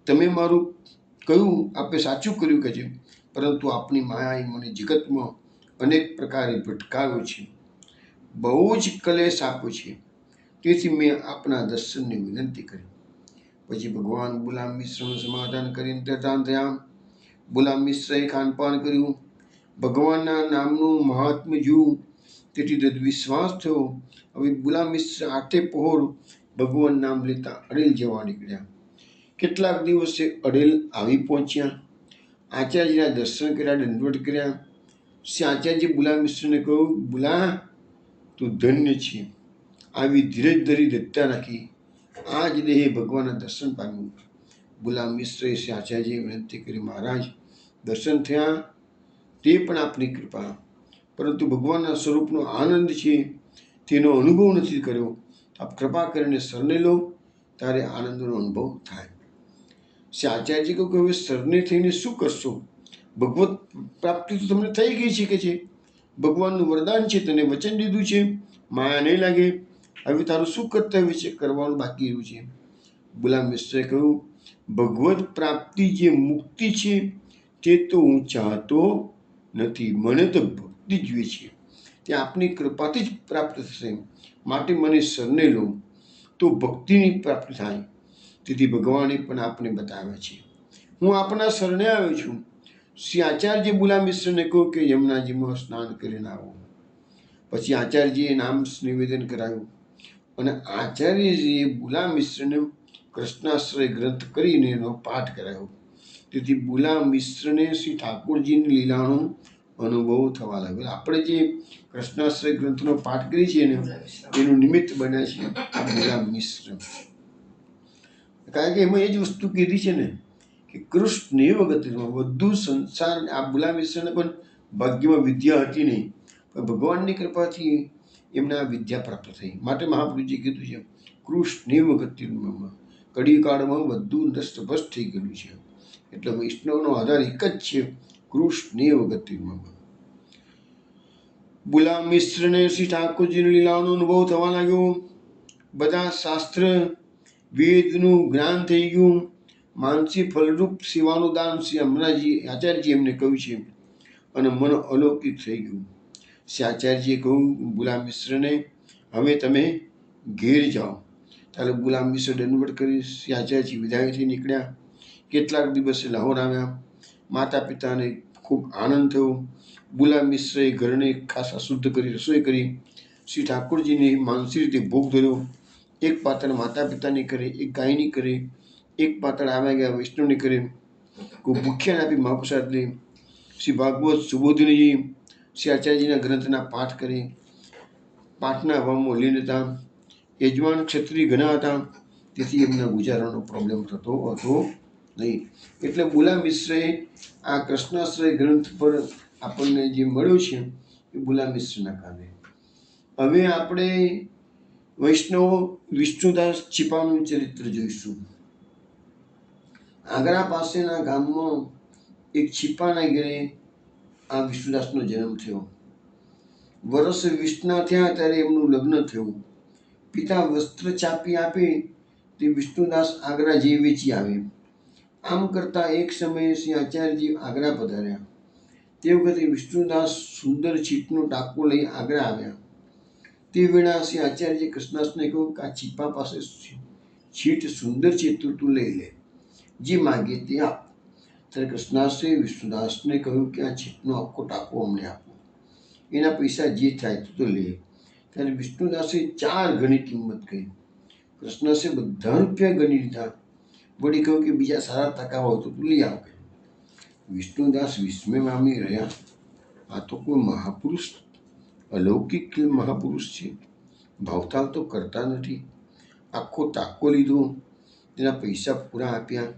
તમે મારું કહ્યું આપે સાચું કર્યું, કે છે. પરંતુ આપની માયાએ મને જગતમાં અનેક પ્રકારે ભટકાવ્યો છે, બહુ જ કલેશ આપ્યો છે, તેથી મેં આપના દર્શનની વિનંતી કરી. પછી ભગવાન ગુલામ મિશ્રનું સમાધાન કરીને ત્યજાન થયા. ગુલામ મિશ્રએ ખાનપાન કર્યું, ભગવાનના નામનું મહાત્મ્ય જોયું, તેથી દૃઢ વિશ્વાસ થયો. હવે ગુલામ મિશ્ર આઠે પહોર ભગવાન નામ લેતા અડેલ જવા નીકળ્યા. કેટલાક દિવસે અડેલ આવી પહોંચ્યા. આચાર્યજીના દર્શન કર્યા, દંડવટ કર્યા. શ્રી આચાર્યજી ગુલામ મિશ્રને કહ્યું, ગુલા તું ધન્ય છે, આવી ધીરજ ધરી દત્તા રાખી આ જ દેહે ભગવાનના દર્શન પામ્યું. ગુલામ મિશ્રએ શ્રી આચાર્યજીએ વિનંતી કરી, મહારાજ દર્શન થયા તે પણ આપની કૃપા, પરંતુ ભગવાનના સ્વરૂપનો આનંદ છે તેનો અનુભવ નથી કર્યો. આપ કૃપા કરીને શરણે લો, ત્યારે આનંદનો અનુભવ થાય. શ્રી આચાર્યજી કહ્યું કે હવે શરણે થઈને શું કરશો? ભગવત પ્રાપ્તિ તો તમને થઈ ગઈ છે, કે છે. ભગવાનનું વરદાન છે, તને વચન દીધું છે, માયા નહીં લાગે. હવે તારું શું કર્તવ્ય છે, કરવાનું બાકી રહ્યું છે? ગુલામ મિશ્રે કહ્યું, ભગવત પ્રાપ્તિ જે મુક્તિ છે તે તો હું ચાહતો નથી, મને તો ભક્તિ જોઈએ છે, તે આપની કૃપાથી જ પ્રાપ્ત થશે. માટે મને શરણે લો તો ભક્તિની પ્રાપ્તિ થાય. તેથી ભગવાને પણ આપને બતાવ્યા છે. હું આપના શરણે આવ્યો છું. શ્રી આચાર્યજી ગુલામ મિશ્રને કહ્યું કે યમુનાજીમાં સ્નાન કરીને આવો. પછી આચાર્યજીએ નામ નિવેદન કરાયું અને આચાર્યજીએ ગુલામ મિશ્રને કૃષ્ણાશ્રય ગ્રંથ કરીને એનો પાઠ કરાયો. તેથી ગુલામ મિશ્રને શ્રી ઠાકોરજીની લીલાનો અનુભવ થવા લાગ્યો. આપણે જે કૃષ્ણાશ્રય ગ્રંથનો પાઠ કરીએ છીએ ને, એનું નિમિત્ત બન્યા છે આ ગુલામ મિશ્ર. કારણ કે એમાં એ જ વસ્તુ કીધી છે ને કે કૃષ્ણ એ વગતમાં બધું સંસાર. આ ગુલામ મિશ્રને પણ ભાગ્યમાં વિદ્યા હતી નહીં, પણ ભગવાનની કૃપાથી એમને આ વિદ્યા પ્રાપ્ત થઈ. માટે મહાપ્રભુજી કીધું છે કૃષ્ણ વગતિમાં, કડી કાળમાં બધું નષ્ટભ્રષ્ટ થઈ ગયેલું છે. એટલે વૈષ્ણવનો આધાર એક જ છે, કૃષ્ણ વગતિમાં. ગુલામ મિશ્રને શ્રી ઠાકોરજીની લીલાઓનો અનુભવ થવા લાગ્યો. બધા શાસ્ત્ર વેદનું જ્ઞાન થઈ ગયું. માનસી ફલરૂપ સેવાનું દાન શ્રી અમરાજી આચાર્યજી એમને કહ્યું છે અને મન અલૌકિક થઈ ગયું. શ્રી આચાર્યજીએ કહ્યું ગુલામ મિશ્રને, હવે તમે ઘેર જાઓ. ત્યારે ગુલામ મિશ્ર દંડવટ કરી શ્રી આચાર્યજી વિદાયથી નીકળ્યા. કેટલાક દિવસે લાહોર આવ્યા. માતા પિતાને ખૂબ આનંદ થયો. ગુલામ મિશ્રએ ઘરને ખાસા શુદ્ધ કરી રસોઈ કરી. શ્રી ઠાકોરજીને માનસી રીતે ભોગ ધર્યો. એક પાત્ર માતા પિતાની કરે, એક ગાયની કરે, એક પાત્ર આવ્યા ગયા વૈષ્ણવની કરે. કોઈ ભૂખ્યાને આપી મહાપ્રસાદ લે. શ્રી ભાગવત સુબોધનીજી શ્રી આચાર્યજીના ગ્રંથના પાઠ કરે. પાઠના હવામાં લીન હતા. યજમાન ક્ષત્રિય ઘણા હતા, તેથી એમના ગુજારાનો પ્રોબ્લેમ થતો હતો નહીં. એટલે ગુલામ મિશ્રએ આ કૃષ્ણાશ્રય ગ્રંથ પર આપણને જે મળ્યું છે એ ગુલામ મિશ્રના કારણે. હવે આપણે વૈષ્ણવ વિષ્ણુદાસ છીપાનું ચરિત્ર જોઈશું. આગ્રા પાસેના ગામમાં એક છીપાના ઘરે આ વિષ્ણુદાસનો જન્મ થયો. વર્ષ 20ના થયા ત્યારે એમનું લગ્ન થયું. પિતા વસ્ત્ર ચાપી આપે તે વિષ્ણુદાસ આગ્રા જઈ વેચી આવે. આમ કરતા એક સમયે શ્રી આચાર્યજી આગ્રા પધાર્યા. તે વખતે વિષ્ણુદાસ સુંદર છીટનો ટાંકો લઈ આગ્રા આવ્યા. તે વેળા શ્રી આચાર્યજી કૃષ્ણાસને કહ્યું કે આ છીપા પાસે છીટ સુંદર છે, તું લઈ લે, જે માગે તે આપ. ત્યારે કૃષ્ણાસે વિષ્ણુદાસને કહ્યું કે આ છીટનો આખો ટાંકો અમને આપો, એના પૈસા જે થાય તો લે. ત્યારે વિષ્ણુદાસે 4 ગણી કિંમત કહી. કૃષ્ણદાસે બધા રૂપિયા ગણી લીધા. વળી કહ્યું કે બીજા સારા ટકા હોય તો તું લઈ આવ. વિષ્ણુદાસ વિસ્મય પામી રહ્યા. આ તો કોઈ મહાપુરુષ, અલૌકિક મહાપુરુષ છે. ભાવતાલ તો કરતા નથી. આખો તાકો લીધો, તેના પૈસા પૂરા આપ્યા,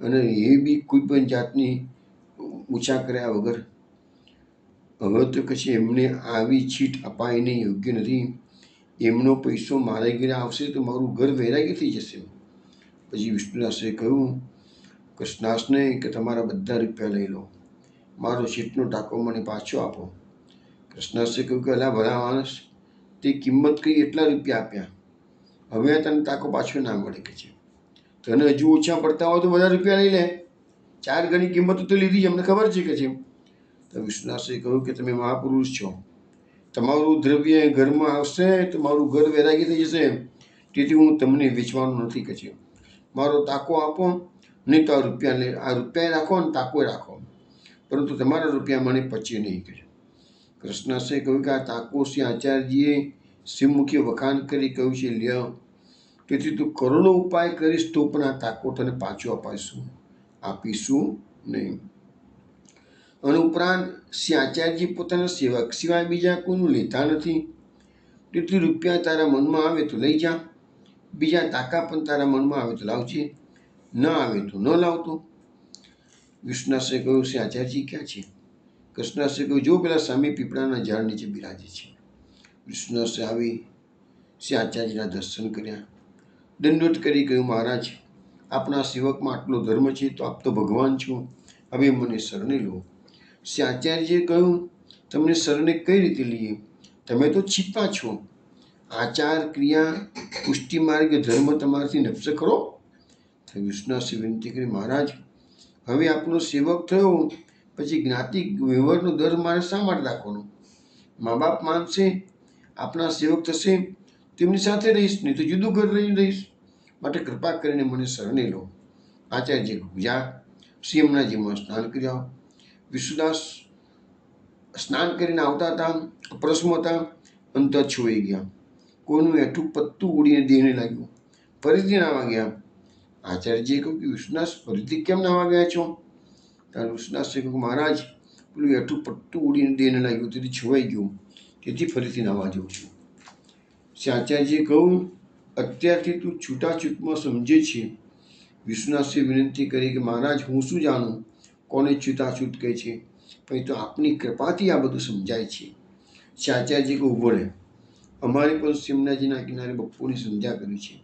અને એ બી કોઈ પણ જાતની ઊંચા કર્યા વગર. હવે તો કશી એમને આવી છીટ અપાય નહીં, યોગ્ય નથી. એમનો પૈસો મારા ઘરે આવશે તો મારું ઘર વૈરાગી થઈ જશે. પછી વિષ્ણુદાસે કહ્યું કૃષ્ણાસને કે તમારા બધા રૂપિયા લઈ લો, મારો છીટનો ટાંકો મને પાછો આપો. કૃષ્ણાસે કહ્યું કે અલા ભલા માણસ, તે કિંમત કહી એટલા રૂપિયા આપ્યા, હવે તને ટાંકો પાછો ના મળે કે છે. તને હજુ ઓછા પડતા હોય તો બધા રૂપિયા લઈ લે, 4 ગણી કિંમત તો લીધી, અમને ખબર છે કે છે. તો વિષ્ણુદાસે કહ્યું કે તમે મહાપુરુષ છો, તમારું દ્રવ્ય ઘરમાં આવશે તો મારું ઘર વૈરાગી થઈ જશે, તેથી હું તમને વેચવાનું નથી કે છે. મારો ટાંકો આપો, નહીં તો આ રૂપિયા રાખો અને ટાંકો રાખો, પરંતુ તમારા રૂપિયા મને પચે નહીં કે. કૃષ્ણદાસે કહ્યું કે આ ટાંકો શ્રી આચાર્યજીએ શિવમુખી વખાણ કરી કહ્યું છે લ્યો, તેથી તું કરોડો ઉપાય કરીશ તો પણ આ ટાંકો તને પાછો આપીશું નહીં. અને ઉપરાંત શ્રી આચાર્યજી પોતાના સેવક સિવાય બીજા કોઈનું લેતા નથી, તેથી રૂપિયા તારા મનમાં આવે તો લઈ જા, બીજા ટાંકા પણ તારા મનમાં આવે તો લાવજે, ન આવે તો ન લાવતો. વિષ્ણુદાસે કહ્યું શ્રી આચાર્યજી ક્યાં છે? કૃષ્ણદાસે કહ્યું જો પેલા સામે પીપળાના ઝાડ નીચે બિરાજે છે. વિષ્ણુદાસે આવી શ્રી આચાર્યજીના દર્શન કર્યા, દંડવત કરી કહ્યું મહારાજ, આપણા સેવકમાં આટલો ધર્મ છે તો આપ તો ભગવાન છો, હવે મને શરણે લો. શ્રી આચાર્યજીએ કહ્યું તમને શરણે કઈ રીતે લઈએ, તમે તો છીપા છો. આચાર ક્રિયા પુષ્ટિ માર્ગ ધર્મ તમારાથી નપશે ખરો? વિષ્ણુદાસે વિનંતી કરી મહારાજ, હવે આપનો સેવક થયો પછી જ્ઞાતિ વ્યવહારનો દર મારે શા માટે રાખવાનો? મા બાપ માનશે, આપણા સેવક થશે, તેમની સાથે રહીશ, નહીં તો જુદું ઘર લઈને રહીશ, માટે કૃપા કરીને મને શરણે લો. આચાર્યજી જા, શ્રી યમુનાજીમાં સ્નાન કરી આવો. વિષ્ણુદાસ સ્નાન કરીને આવતા હતા, અપરસમાં હતા, અંતર છોઈ ગયા. કોઈનું એઠું પત્તું ઉડીને દેહને લાગ્યું, ફરીથી નાવા ગયા. આચાર્યજીએ કહ્યું કે વિષ્ણુદાસ ફરીથી કેમ નાવા ગયા છો? ત્યારે વિષ્ણુદાસે કહ્યું મહારાજ, પેલું એઠું પત્તું ઉડીને દેહને લાગ્યું, તેથી છોવાઈ ગયું, તેથી ફરીથી નાવા જાઉં છું. શ્રી આચાર્યજીએ કહ્યું અત્યારથી તું છૂટાછૂટમાં સમજે છે. વિષ્ણુદાસે વિનંતી કરી કે મહારાજ હું શું જાણું કોને છૂટાછૂટ કહે છે, પણ તો આપની કૃપાથી આ બધું સમજાય છે. શ્રી આચાર્યજી કે ઊભો રહે, અમારે પણ યમુનાજીના કિનારે બપ્પોની સંધ્યા કરી છે,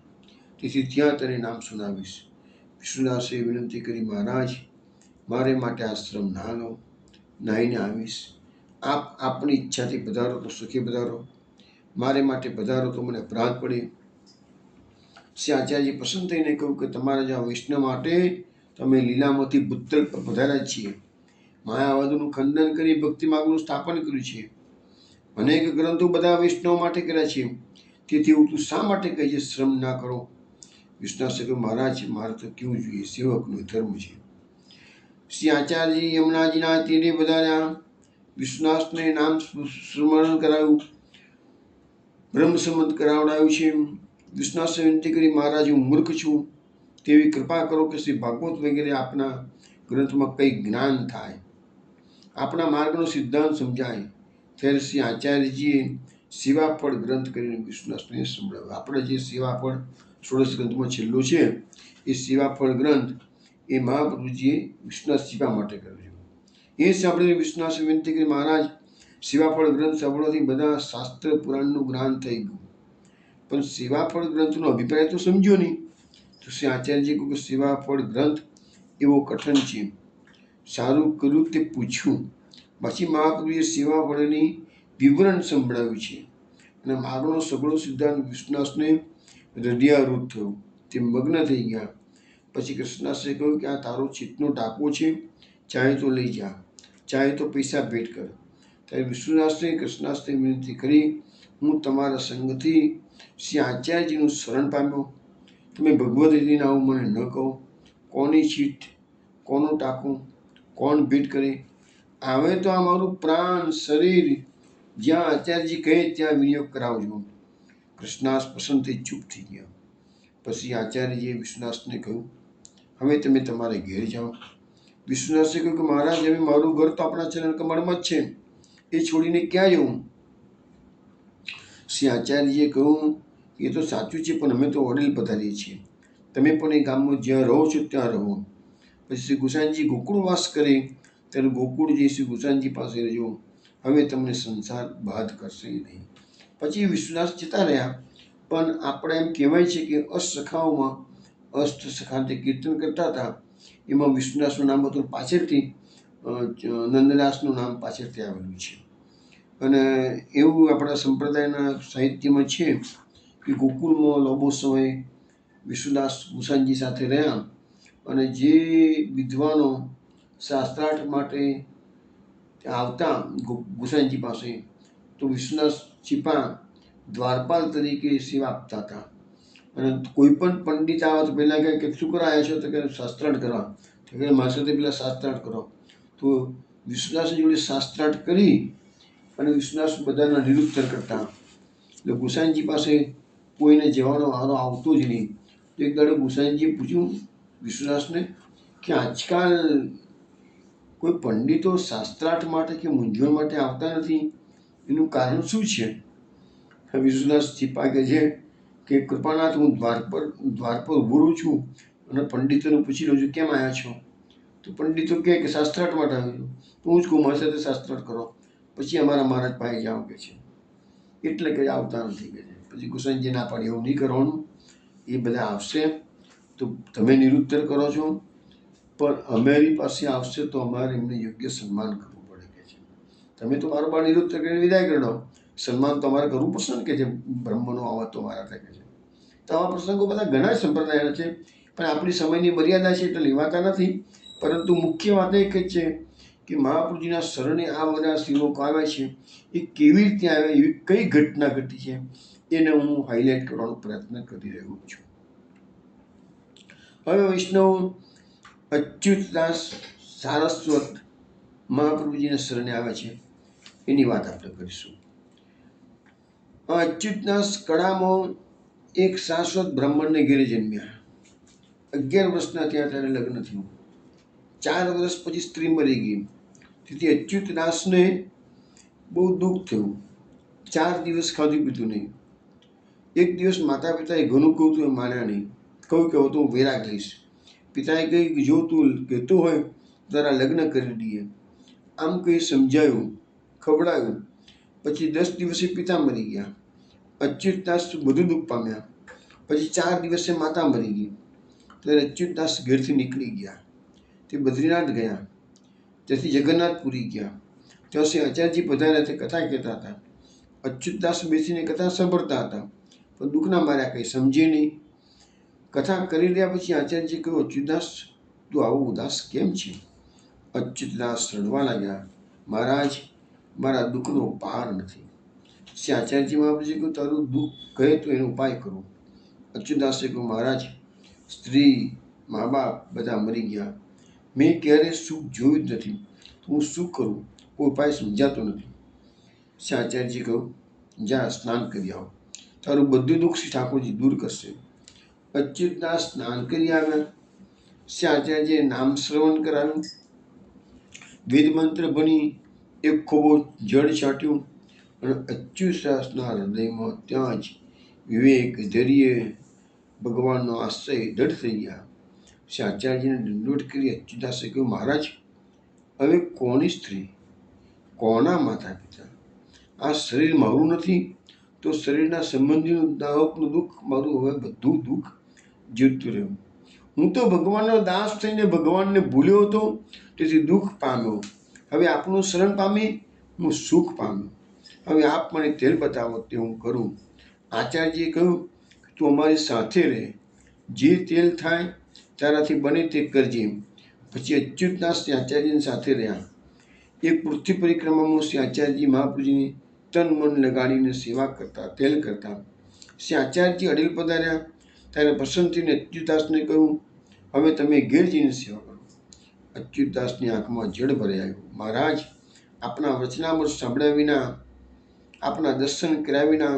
તેથી ત્યાં તને નામ સુનાવીશ. વિષ્ણુદાસે વિનંતી કરી મહારાજ, મારે માટે આશ્રમ ના લો, નાહીને આવીશ. આપ આપની ઈચ્છાથી પધારો તો સુખી પધારો, મારે માટે પધારો તો મને અપરાધ પડે. શ્રી આચાર્યજી પસંદ થઈને કહ્યું કે તમારા જ્યાં વૈષ્ણવ માટે તમે લીલામાંથી ભૂતલ પર પધાર્યા છીએ, માયાવાદનું ખંડન કરી ભક્તિ માર્ગનું સ્થાપન કર્યું છે, અનેક ગ્રંથો બધા વૈષ્ણવ માટે કર્યા છે, તેથી હું તું શા માટે કહે છે શ્રમ ના કરો? વિષ્ણુદાસે કહ્યું મહારાજ, મારે તો કેવું જોઈએ, સેવકનો ધર્મ છે. શ્રી આચાર્યજી યમુનાજીના તીરે પધાર્યા. વિષ્ણુદાસને નામ સ્મરણ કરાવ્યું, બ્રહ્મ સંમત કરાવડાવ્યું છે. વિષ્ણુદાસે વિનંતી કરી મહારાજ, હું મૂર્ખ છું, તેવી કૃપા કરો કે શ્રી ભાગવત વગેરે આપના ગ્રંથમાં કંઈ જ્ઞાન થાય, આપણા માર્ગનો સિદ્ધાંત સમજાય. ત્યારે શ્રી આચાર્યજીએ સેવાફળ ગ્રંથ કરીને વિષ્ણુદાસને સંભળાવ્યો. આપણે જે સેવાફળ 16 ગ્રંથમાં છેલ્લો છે, એ સેવાફળ ગ્રંથ એ મહાપ્રભુજીએ વિષ્ણુદાસ સેવા માટે કર્યો છે. એ સાંભળીને વિષ્ણુદાસે વિનંતી કરી મહારાજ, સેવાફળ ગ્રંથ સાંભળવાથી બધા શાસ્ત્ર પુરાણનું જ્ઞાન થઈ ગયું, પણ સેવાફળ ગ્રંથનો અભિપ્રાય તો સમજ્યો નહીં. તો શ્રી આચાર્યજી કહ્યું કે સેવાફળ ગ્રંથ એવો કઠણ છે, સારું કર્યું તે પૂછ્યું. પછી મહાપ્રભુએ સેવાફળની વિવરણ સંભળાવ્યું છે, અને માર્ગનો સગળો સિદ્ધાંત વિષ્ણુદાસને હૃદયારૂઢ થયો, તે મગ્ન થઈ ગયા. પછી કૃષ્ણદાસે કહ્યું કે આ તારો ચિત્તનો ટાંકો છે, ચાહે તો લઈ જા, ચાહે તો પૈસા ભેટ કર. ત્યારે વિષ્ણુદાસે કૃષ્ણદાસને વિનંતી કરી, હું તમારા સંગથી શ્રી આચાર્યજીનું શરણ પામ્યો, તમે ભગવદ રીતિના આવું મને ન કહો. કોની ચીટ, કોનું ટાંકું, કોણ ભેટ કરે? આવે તો આ મારું પ્રાણ, શરીર જ્યાં આચાર્યજી કહે ત્યાં વિનિયોગ કરાવજો. કૃષ્ણાસ પસંદ થઈ ચૂપ થઈ ગયા. પછી આચાર્યજીએ વિશ્વનાથને કહ્યું, હવે તમે તમારે ઘેર જાઓ. વિશ્વનાથે કહ્યું કે મહારાજ, હવે મારું ઘર તો આપણા ચરણ કમળમાં જ છે, એ છોડીને ક્યાં જવું? શ્રી આચાર્યજીએ કહ્યું, એ તો સાચું છે, પણ અમે તો વડીલ પધારીએ છીએ, તમે પણ એ ગામમાં જ્યાં રહો છો ત્યાં રહો. પછી શ્રી ગુસાઈજી ગોકુળવાસ કરે ત્યારે ગોકુળ જઈ શ્રી ગુસાઈજી પાસે રહેજો, હવે તમને સંસાર બાદ કરશે નહીં. પછી વિશ્વનાથ જતા રહ્યા. પણ આપણે એમ કહેવાય છે કે અષ્ટસખાઓમાં અષ્ટસખા તે કીર્તન કરતા હતા, એમાં વિશ્વનાથનું નામ હતું પાછળથી, નંદદાસનું નામ પાછળથી આવેલું છે. અને એવું આપણા સંપ્રદાયના સાહિત્યમાં છે કે ગોકુળમાં લાંબો સમય વિશ્વદાસ ગુસાઈજી સાથે રહ્યા, અને જે વિદ્વાનો શાસ્ત્રાર્થ માટે આવતા ગુસાઈજી પાસે, તો વિશ્વનાથ છીપા દ્વારપાલ તરીકે સેવા આપતા હતા. અને કોઈ પણ પંડિત આવે તો પહેલાં કહે કે શું કરવા આવ્યા છો? તો કે શાસ્ત્રાર્થ કરવા. તો કે મારી સાથે પહેલાં શાસ્ત્રાર્થ કરો. તો વિશ્વનાથ જોડે શાસ્ત્રાર્થ કરી અને વિશ્વનાથ બધાના નિરુત્તર કરતા. એટલે ગુસાઈજી પાસે કોઈને જવાનો વારો આવતો જ નહીં. તો એક દાડો ગુસાઈજીએ પૂછ્યું વિશ્વનાથને કે આજકાલ કોઈ પંડિતો શાસ્ત્રાર્થ માટે કે મૂંઝવણ માટે આવતા નથી, એનું કારણ શું છે? વિશ્વનાથ છીપા કહે છે કે કૃપાનાથ, હું દ્વાર પર ઊભો રહું છું અને પંડિતોને પૂછી લઉં છું કેમ આવ્યા છો? તો પંડિતો કહે કે શાસ્ત્રાર્થ માટે આવ્યો છું. તો હું જ કહું મારી સાથે શાસ્ત્રાર્થ કરો, પછી અમારા મહારાજ પાસે જાઓ કે છે. એટલે કંઈ આવતા નથી કે છે. પછી ગુસાઈજી ના પાડી, એવું નહીં કરવાનું, એ બધા આવશે તો તમે નિરુત્તર કરો છો, પણ અમારી પાસે આવશે તો અમારે એમને યોગ્ય સન્માન કરવું પડે કે છે. તમે તો બારોબાર નિરુત્તર કરીને વિદાય કરી દો, સન્માન તો અમારે કરવું પડશે ને કે છે, બ્રહ્મનો આવત તો મારા થાય કે છે. તો આવા પ્રસંગો બધા ઘણા સંપ્રદાયના છે, પણ આપણી સમયની મર્યાદા છે એટલે લેવાતા નથી. પરંતુ મુખ્ય વાત એ જ છે કે મહાપ્રભુજીના શરણે આ બધા સેવકો આવ્યા છે, એ કેવી રીતે આવ્યા, એવી કઈ ઘટના ઘટી છે, એને હું હાઇલાઇટ કરવાનો પ્રયત્ન કરી રહ્યો છું. હવે વૈષ્ણવ અચ્યુતદાસ સારસ્વત મહાપ્રભુજીના શરણે આવ્યા છે, એની વાત આપણે કરીશું. અચ્યુતદાસ કડામાં એક શાશ્વત બ્રાહ્મણને ઘેરે જન્મ્યા. 11 વર્ષના થયા ત્યારે લગ્ન થયું. 4 વર્ષ પછી સ્ત્રી મરી ગઈ. તેથી અચ્યુતદાસને બહુ દુઃખ થયું. 4 દિવસ ખાધું પીધું નહીં. એક દિવસ માતા પિતાએ ઘણું કહ્યું તો એ માન્યા નહીં. કહ્યું કે હવે તો હું વેરાગ લઈશ. પિતાએ કહ્યું કે જો તું કહેતો હોય તારા લગ્ન કરી દઈએ. આમ કંઈ સમજાયું, ખવડાયું. પછી 10 દિવસે પિતા મરી ગયા. અચ્યુતદાસ બધું દુઃખ પામ્યા. પછી 4 દિવસે માતા મરી ગઈ. ત્યારે અચ્યુતદાસ ઘેરથી નીકળી ગયા. તે બદ્રીનાથ ગયા, ત્યાંથી જગન્નાથપુરી ગયા. ત્યાં આચાર્યજી પધાર્યા, તે કથા કહેતા હતા. અચ્યુતદાસ બેસીને કથા સાંભળતા હતા, પણ દુઃખના માર્યા કંઈ સમજે નહીં. કથા કરી રહ્યા પછી આચાર્યજી કહ્યું, અચ્યુતદાસ તું આવો ઉદાસ કેમ છે? અચ્યુતદાસ રડવા લાગ્યા, મહારાજ મારા દુઃખનો પાર નથી. શ્રી આચાર્યજી મહારાજે કહ્યું, તારું દુઃખ કહે તો એનો ઉપાય કરો. અચ્યુતદાસે કહ્યું, મહારાજ સ્ત્રી મા બાપ બધા મરી ગયા, મેં ક્યારેય સુખ જોયું જ નથી, તો હું શું કરું? કોઈ ઉપાય સમજાતો નથી. શ્રી આચાર્યજી કહ્યું, જા સ્નાન કરી આવો, તારું બધું દુઃખ શ્રી ઠાકોરજી દૂર કરશે. અચ્યુતદાસ સ્નાન કરી આવ્યા. શ્રી આચાર્યજીએ નામ શ્રવણ કરાવ્યું, વેદ મંત્ર ભણી, એક ખોબો જળ છાંટ્યું, અને અચ્યુતદાસના હૃદયમાં ત્યાં જ વિવેક ધૈર્ય ભગવાનનો આશ્રય દઢ થઈ ગયા. શ્રી આચાર્યજીને દંડોત કરી અચ્યુતદાસે કહ્યું, મહારાજ હવે કોની સ્ત્રી, કોના માતા પિતા? આ શરીર મારું નથી, તો શરીરના સંબંધીનું દાહકનું દુઃખ મારું હવે બધું દુઃખ જીવતું રહ્યું. હું તો ભગવાનનો દાસ થઈને ભગવાનને ભૂલ્યો હતો, તેથી દુઃખ પામ્યો. હવે આપનું શરણ પામી હું સુખ પામ્યો. હવે આપ મને તેલ બતાવો તે હું કરું. આચાર્યજીએ કહ્યું, તું અમારી સાથે રહે, જે તેલ થાય તારાથી બને તે કરજે. પછી અચ્યુતદાસ શ્રી આચાર્યની સાથે રહ્યા. એક પૃથ્વી પરિક્રમામાં શ્રી આચાર્યજી મહાપ્રભુજીની તન મન લગાડીને સેવા કરતા, તેલ કરતા. શ્રી આચાર્યજી અડીલ પધાર્યા ત્યારે પ્રસન્ન થઈને અચ્યુતદાસને કહ્યું, હવે તમે ઘેર જઈને સેવા કરો. અચ્યુતદાસની આંખમાં જળ ભરાઈ આવ્યું. મહારાજ આપણા વચનામૃત સાંભળ્યા વિના આપના દર્શન કર્યા વિના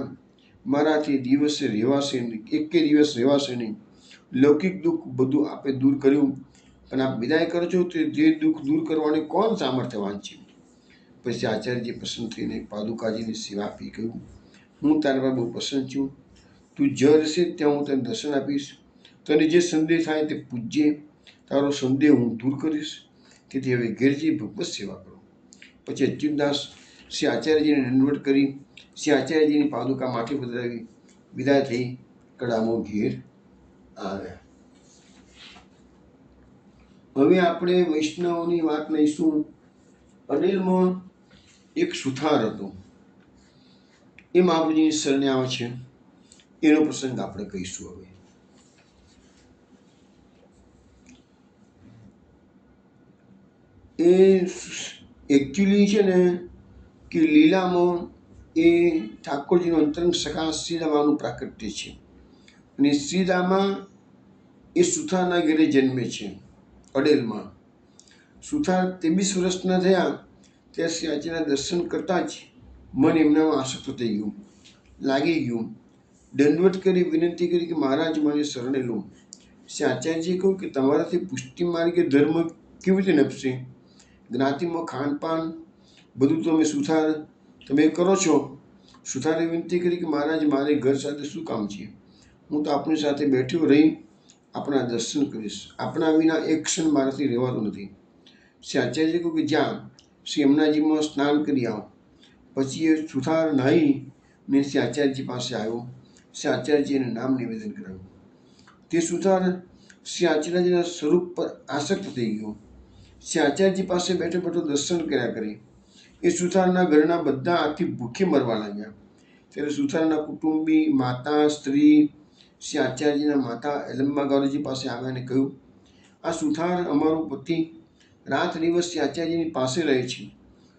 મારાથી દિવસે રહેવાશે નહીં, એકે દિવસ રહેવાશે નહીં. લૌકિક દુઃખ બધું આપે દૂર કર્યું, પણ આપ વિદાય કરો છો તો જે દુઃખ દૂર કરવાની કોણ સામર્થ્યવાન છે? પછી આચાર્યજી પ્રસન્ન થઈને પાદુકાજીની સેવા આપી કહ્યું, હું તારા પર બહુ પ્રસન્ન છું. તું જ રહેશે ત્યાં હું તને દર્શન આપીશ. તને જે સંદેહ થાય તે પૂછજે, તારો સંદેહ હું દૂર કરીશ. તેથી હવે ઘેરજી ભગવત સેવા કરો. પછી અચ્યુતદાસ શ્રી આચાર્યજીને દંડવત કરી શ્રી આચાર્યજીની પાદુકા માથે પધરાવી વિદાય થઈ કડામો ઘેર આવ્યા. હવે આપણે વૈષ્ણવની વાત લઈશું. અડેલમાં એક સુથાર હતો, એ મહાપ્રભુજીની શરણે આવે છે. એનો પ્રસંગ આપણે કહીશું. હવે એ એકચ્યુઅલી છે ને કે લીલામાં એ ઠાકોરજીનું અંતરંગ સખા શ્રીરામાનું પ્રાકટ્ય છે. અને શ્રીરામા એ સુથારના ઘરે જન્મે છે અડેલમાં. સુથાર 23 વર્ષના થયા ત્યાં શ્રી આચાર્યના દર્શન કરતાં જ મન એમનામાં આસક્ત થઈ ગયું, લાગી ગયું. દંડવત કરી વિનંતી કરી કે મહારાજ મને શરણે લો. શ્રી આચાર્યજીએ કહ્યું કે તમારાથી પુષ્ટિ માર્ગે ધર્મ કેવી રીતે નપશે? જ્ઞાતિમાં ખાનપાન બધું તમે સુથાર તમે કરો છો. સુથારે વિનંતી કરી કે મહારાજ મારે ઘર સાથે શું કામ છે? હું તો આપની સાથે બેઠો રહી આપણા દર્શન કરીશ. આપણા વિના એક ક્ષણ મારાથી રહેવાતું નથી. શ્રી આચાર્યજી કહ્યું કે જ્યાં શ્રી યમુનાજીમાં સ્નાન કરી આવો. પછી એ સુથાર નાહીને શ્રી આચાર્યજી પાસે આવ્યો. શ્રી આચાર્યજીએ નામ નિવેદન કરાવ્યું. તે સુથાર શ્રી આચાર્યજીના સ્વરૂપ પર આસક્ત થઈ ગયો. શ્રી આચાર્યજી પાસે બેઠો બેઠો દર્શન કર્યા કરે. એ સુથારના ઘરના બધા આથી ભૂખે મરવા લાગ્યા. ત્યારે સુથારના કુટુંબી માતા સ્ત્રી શ્રી આચાર્યજીના માતા એલમ્બા ગારુજી પાસે આવ્યા અને કહ્યું, આ સુથાર અમારો પતિ રાત દિવસ શ્રી આચાર્યજીની પાસે રહે છે.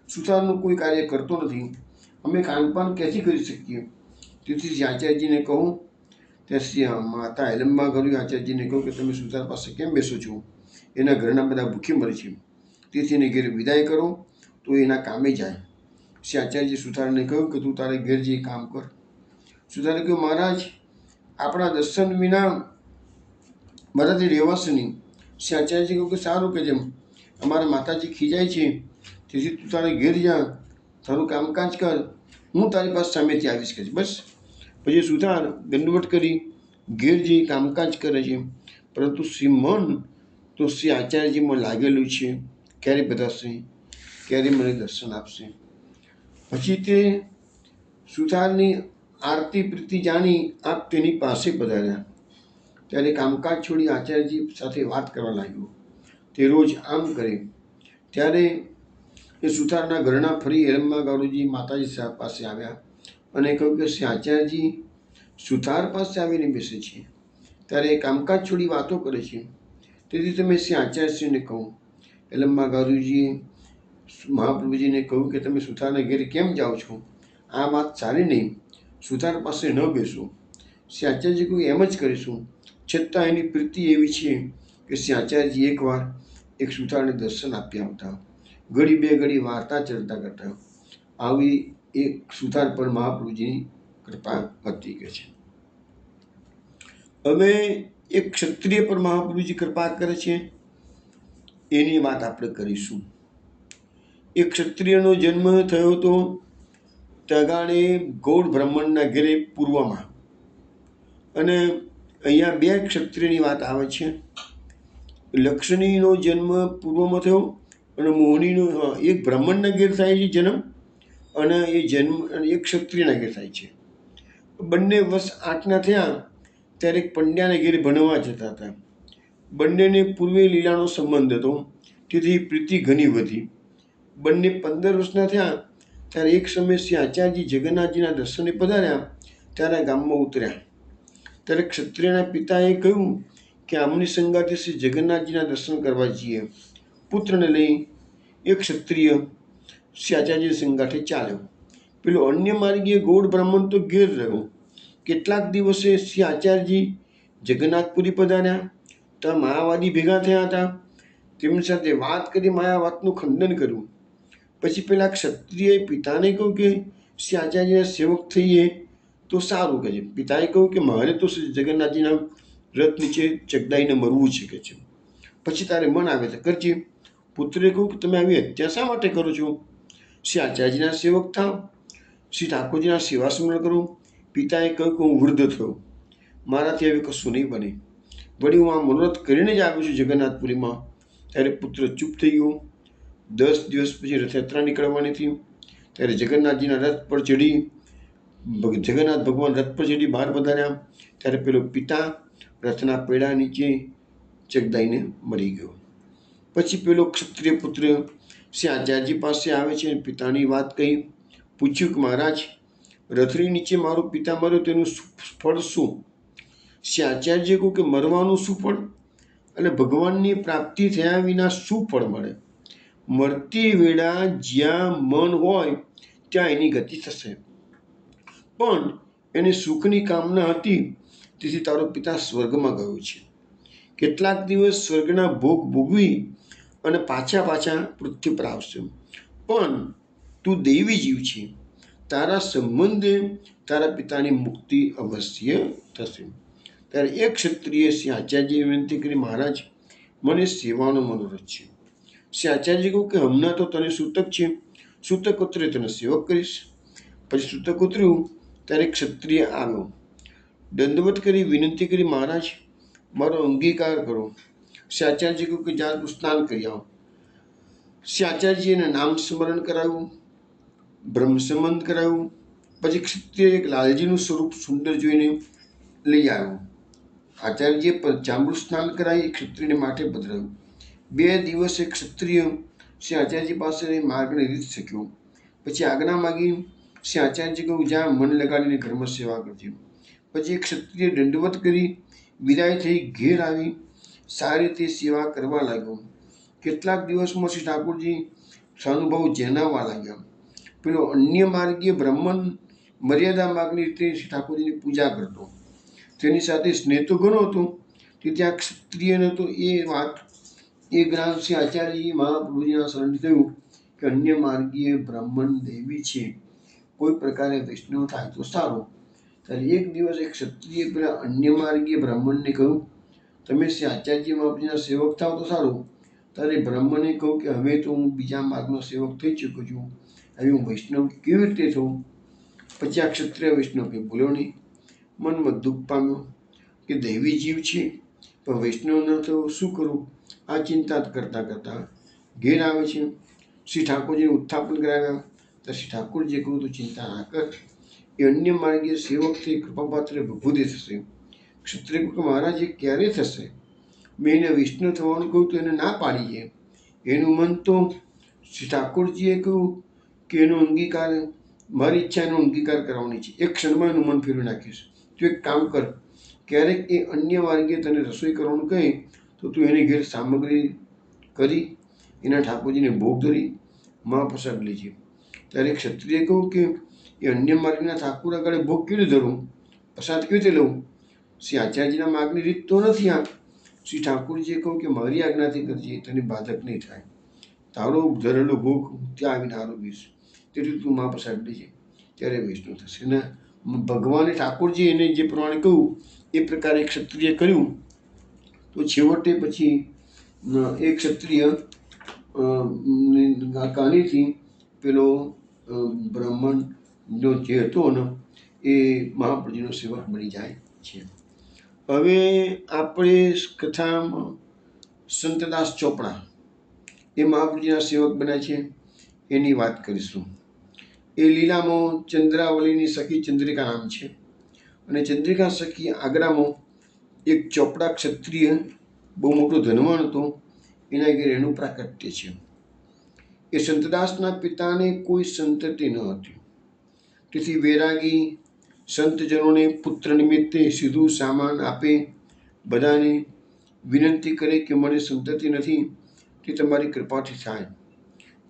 સુથારનું કોઈ કાર્ય કરતો નથી. અમે ખાનપાન ક્યાંથી કરી શકીએ? તેથી શ્રી આચાર્યજીને કહું. ત્યાં શ્રી માતા એલમ્બા ગારુજી આચાર્યજીને કહ્યું કે તમે સુથાર પાસે કેમ બેસો છો? એના ઘરના બધા ભૂખે મરે છે. તેથી એને ઘેર વિદાય કરો તો એના કામે જાય. શ્રી આચાર્યજી સુથારને કહ્યું કે તું તારે ઘેર જઈ કામ કર. સુથારે કહ્યું, મહારાજ આપણા દર્શન વિના મારાથી રહેવાશે નહીં. શ્રી આચાર્યજી કહ્યું કે સારું કે જેમ અમારા માતાજી ખીજાય છે, તેથી તું તારે ઘેર જા, તારું કામકાજ કર, હું તારી પાસે સામેથી આવીશ કે બસ. પછી સુથાર દંડવત કરી ઘેર જઈ કામકાજ કરે છે. પરંતુ શ્રી મન તો શ્રી આચાર્યજીમાં લાગેલું છે. ક્યારે બધાશે? ક્યારે મને દર્શન આપશે? પછી તે સુથારની આરતી પ્રીતિ જાણી આપ તેની પાસે પધાર્યા. ત્યારે કામકાજ છોડી આચાર્યજી સાથે વાત કરવા લાગ્યો. તે રોજ આમ કરે. ત્યારે એ સુથારના ઘરના ફરી એલમ્બા ગારુજી માતાજી પાસે આવ્યા અને કહ્યું કે શ્રી આચાર્યજી સુથાર પાસે આવીને બેસે છે. ત્યારે એ કામકાજ છોડી વાતો કરે છે. તેથી તમે શ્રી આચાર્યશ્રીને કહો. એલમ્બા ગારુજીએ મહાપ્રભુજીને કહ્યું કે તમે સુથારના ઘેર કેમ જાઓ છો? આ વાત સારી નહીં. સુથાર પાસે ન બેસો. શ્રી આચાર્યજી કહ્યું એમ જ કરીશું. છતાં એની પ્રીતિ એવી છે કે શ્રી આચાર્યજી એકવાર એક સુથારને દર્શન આપી આવતા. ઘડી બે ઘડી વાર્તા ચર્ચા કરતા. આવી એક સુથાર પર મહાપ્રભુજીની કૃપા હતી કે છે. હવે એક ક્ષત્રિય પર મહાપ્રભુજી કૃપા કરે છે, એની વાત આપણે કરીશું. એક ક્ષત્રિયનો જન્મ થયો હતો તગાણે ગૌડ બ્રાહ્મણના ઘરે પૂર્વમાં. અને અહીંયા બે ક્ષત્રિયની વાત આવે છે. લક્ષ્મીનો જન્મ પૂર્વમાં થયો અને મોહનીનો એક બ્રાહ્મણના ઘેર થાય છે જન્મ, અને એ જન્મ એક ક્ષત્રિયના ઘેર થાય છે. બંને વર્ષ 8ના થયા ત્યારે એક પંડ્યાના ઘેર ભણવા જતા હતા. બંનેને પૂર્વે લીલાનો સંબંધ હતો, તેથી પ્રીતિ ઘણી વધી. બંને 15 વર્ષના થયા ત્યારે એક સમયે શ્રી આચાર્યજી જગન્નાથજીના દર્શને પધાર્યા. ત્યારે ગામમાં ઉતર્યા. ત્યારે ક્ષત્રિયના પિતાએ કહ્યું કે આમની સંગાથે શ્રી જગન્નાથજીના દર્શન કરવા જઈએ. પુત્રને લઈ એક ક્ષત્રિય શ્રી આચાર્યજી સંગાથે ચાલ્યો. પેલો અન્ય માર્ગીય ગૌડ બ્રાહ્મણ તો ઘેર રહ્યો. કેટલાક દિવસે શ્રી આચાર્યજી જગન્નાથપુરી પધાર્યા. ત્યાં માયાવાદી ભેગા થયા હતા. તેમની સાથે વાત કરી માયા વાતનું ખંડન કર્યું. પછી પેલા ક્ષત્રિયએ પિતાને કહ્યું કે શ્રી આચાર્યના સેવક થઈએ તો સારું કહે છે. પિતાએ કહ્યું કે મારે તો શ્રી જગન્નાથજીના રથ નીચે ચગદાઈને મરવું છે કે છે. પછી તારે મન આવે તો કરજે. પુત્રે કહ્યું કે તમે આવી હત્યા શા માટે કરો છો? શ્રી આચાર્યજીના સેવક થાવ, શ્રી ઠાકોરજીના સેવા સ્મરણ કરો. પિતાએ કહ્યું કે હું વૃદ્ધ થયો, મારાથી હવે કશું નહીં બને. વળી હું આ મનોરથ કરીને જ આવ્યો છું જગન્નાથપુરીમાં. ત્યારે પુત્ર ચૂપ થઈ ગયો. 10 દિવસ પછી રથયાત્રા નીકળવાની હતી. ત્યારે જગન્નાથજીના રથ પર ચડી જગન્નાથ ભગવાન રથ પર ચડી બહાર વધાર્યા. ત્યારે પેલો પિતા રથના પૈડા નીચે ચગદાઈને મરી ગયો. પછી પેલો ક્ષત્રિય પુત્ર શ્રી આચાર્યજી પાસે આવે છે અને પિતાની વાત કહી. પૂછ્યું કે મહારાજ, રથની નીચે મારો પિતા મર્યો તેનું ફળ શું? શ્રી આચાર્યજીએ કહ્યું કે મરવાનું શું ફળ, અને ભગવાનની પ્રાપ્તિ થયા વિના શું ફળ મળે? મરતી વેળા જ્યાં મન હોય ત્યાં એની ગતિ થશે, પણ એને સુખની કામના હતી તેથી તારો પિતા સ્વર્ગમાં ગયો છે. કેટલાક દિવસ સ્વર્ગના ભોગ ભોગવી અને પાછા પૃથ્વી પર આવશે, પણ તું દૈવી જીવ છે, તારા સંબંધે તારા પિતાની મુક્તિ અવશ્ય થશે. ત્યારે એક ક્ષત્રિય શ્રી આચાર્યજીએ વિનંતી કરી, મહારાજ મને સેવાનો મનોરથ છે. શ્રી આચાર્યજી કહ્યું કે હમણાં તો તને સૂતક છે, સૂતક ઉતરે તને સેવક કરીશ. પછી સૂતક ઉતર્યું. ત્યારે ક્ષત્રિય આવ્યો, દંડવત કરી વિનંતી કરી, મહારાજ મારો અંગીકાર કરો. શ્રી આચાર્યજી કહ્યું કે જા તું સ્નાન કરી આવો. શ્રી આચાર્યજી એને નામ સ્મરણ કરાવ્યું, બ્રહ્મ સંબંધ કરાવ્યું. પછી ક્ષત્રિય એક લાલજીનું સ્વરૂપ સુંદર જોઈને લઈ આવ્યો. આચાર્યજીએ પંચામૃત સ્નાન કરાવી ક્ષત્રિયને માટે પધરાવ્યું. 2 દિવસે ક્ષત્રિય શ્રી આચાર્યજી પાસે માર્ગને રીત શીખ્યો. પછી આજ્ઞા માગી. શ્રી આચાર્યજી કહ્યું જ્યાં મન લગાડીને ઘરમાં સેવા કરજે. પછી એક ક્ષત્રિય દંડવત કરી વિદાય થઈ ઘેર આવી સારી રીતે સેવા કરવા લાગ્યો. કેટલાક દિવસમાં શ્રી ઠાકોરજી સ્વાનુભાવ જેનાવવા લાગ્યા. પેલો અન્ય માર્ગીય બ્રાહ્મણ મર્યાદા માર્ગની રીતે શ્રી ઠાકોરજીની પૂજા કરતો, તેની સાથે સ્નેહ તો ઘણો હતો. તેથી આ ક્ષત્રિયને તો એ વાત એ જ્ઞાન શ્રી આચાર્યજી મહાપ્રભુજીના શરણથી થયું કે અન્ય માર્ગીય બ્રાહ્મણ દેવી છે, કોઈ પ્રકારે વૈષ્ણવ થાય તો સારું. ત્યારે એક દિવસ એક ક્ષત્રિય પેલા અન્ય માર્ગીય બ્રાહ્મણને કહ્યું, તમે શ્રી આચાર્યજી મહાપ્રભુજીના સેવક થાવ તો સારું. ત્યારે બ્રાહ્મણે કહ્યું કે હવે તો હું બીજા માર્ગનો સેવક થઈ ચૂક્યો છું, હવે હું વૈષ્ણવ કેવી રીતે થવું? પછી આ ક્ષત્રિય વૈષ્ણવ કંઈ બોલ્યો નહીં. મનમાં દુઃખ પામ્યો કે દૈવી જીવ છે, પણ વૈષ્ણવ ન થયો, શું કરું? આ ચિંતા કરતાં ઘેર આવે છે. શ્રી ઠાકોરજીને ઉત્થાપન કરાવ્યા. તો શ્રી ઠાકોરજીએ કહ્યું તું ચિંતા ના કર, એ અન્ય માર્ગીય સેવકથી કૃપાપાત્ર વિભૂતિ થશે. ક્ષત્રિય કહ્યું કે મહારાજ એ ક્યારે થશે? મેં એને વૈષ્ણવ થવાનું કહ્યું તો એને ના પાડી છે. એનું મન તો શ્રી ઠાકોરજીએ કહ્યું કે એનો અંગીકાર, મારી ઈચ્છા એનો અંગીકાર કરવાની છે. એક ક્ષણમાં એનું મન ફેરવી નાખીશ. તું એક કામ કર, ક્યારેક એ અન્ય માર્ગે તને રસોઈ કરવાનું કહે તો તું એને ઘેર સામગ્રી કરી એના ઠાકોરજીને ભોગ ધરી મહાપ્રસાદ લેજે. ત્યારે ક્ષત્રિય કહું કે એ અન્ય માર્ગના ઠાકોર આગળ ભોગ કેવી રીતે ધરું, પ્રસાદ કેવી રીતે લઉં? શ્રી આચાર્યજીના માર્ગની રીત તો નથી આ. શ્રી ઠાકોરજીએ કહું કે મારી આજ્ઞાથી કરજે, તને બાધક નહીં થાય. તારો ધરેલો ભોગ ત્યાં આવીને આરોગીશ, તેથી તું મહાપ્રસાદ લેજે, ત્યારે વૈષ્ણવ થશે. ને ભગવાને ઠાકોરજી એને જે પ્રમાણે કહ્યું એ પ્રકારે ક્ષત્રિય કર્યું. તો છેવટે પછી એ ક્ષત્રિય કહાનીથી પેલો બ્રાહ્મણનો જે હતો ને એ મહાપ્રભુજીનો સેવક બની જાય છે. હવે આપણે કથામાં સંતદાસ ચોપડા એ મહાપ્રભુજીના સેવક બન્યા છે એની વાત કરીશું. એ લીલામાં ચંદ્રાવલીની સખી ચંદ્રિકા નામ છે, અને ચંદ્રિકા સખી આગ્રામાં એક ચોપડા ક્ષત્રિય બહુ મોટો ધનવાન હતો, એના ઘેર એનું પ્રાકટ્ય છે. એ સંતદાસના પિતાને કોઈ સંતતિ ન હતી, તેથી વૈરાગી સંતજનોને પુત્ર નિમિત્તે સીધું સામાન આપે, બધાને વિનંતી કરે કે મને સંતતિ નથી, તે તમારી કૃપાથી થાય.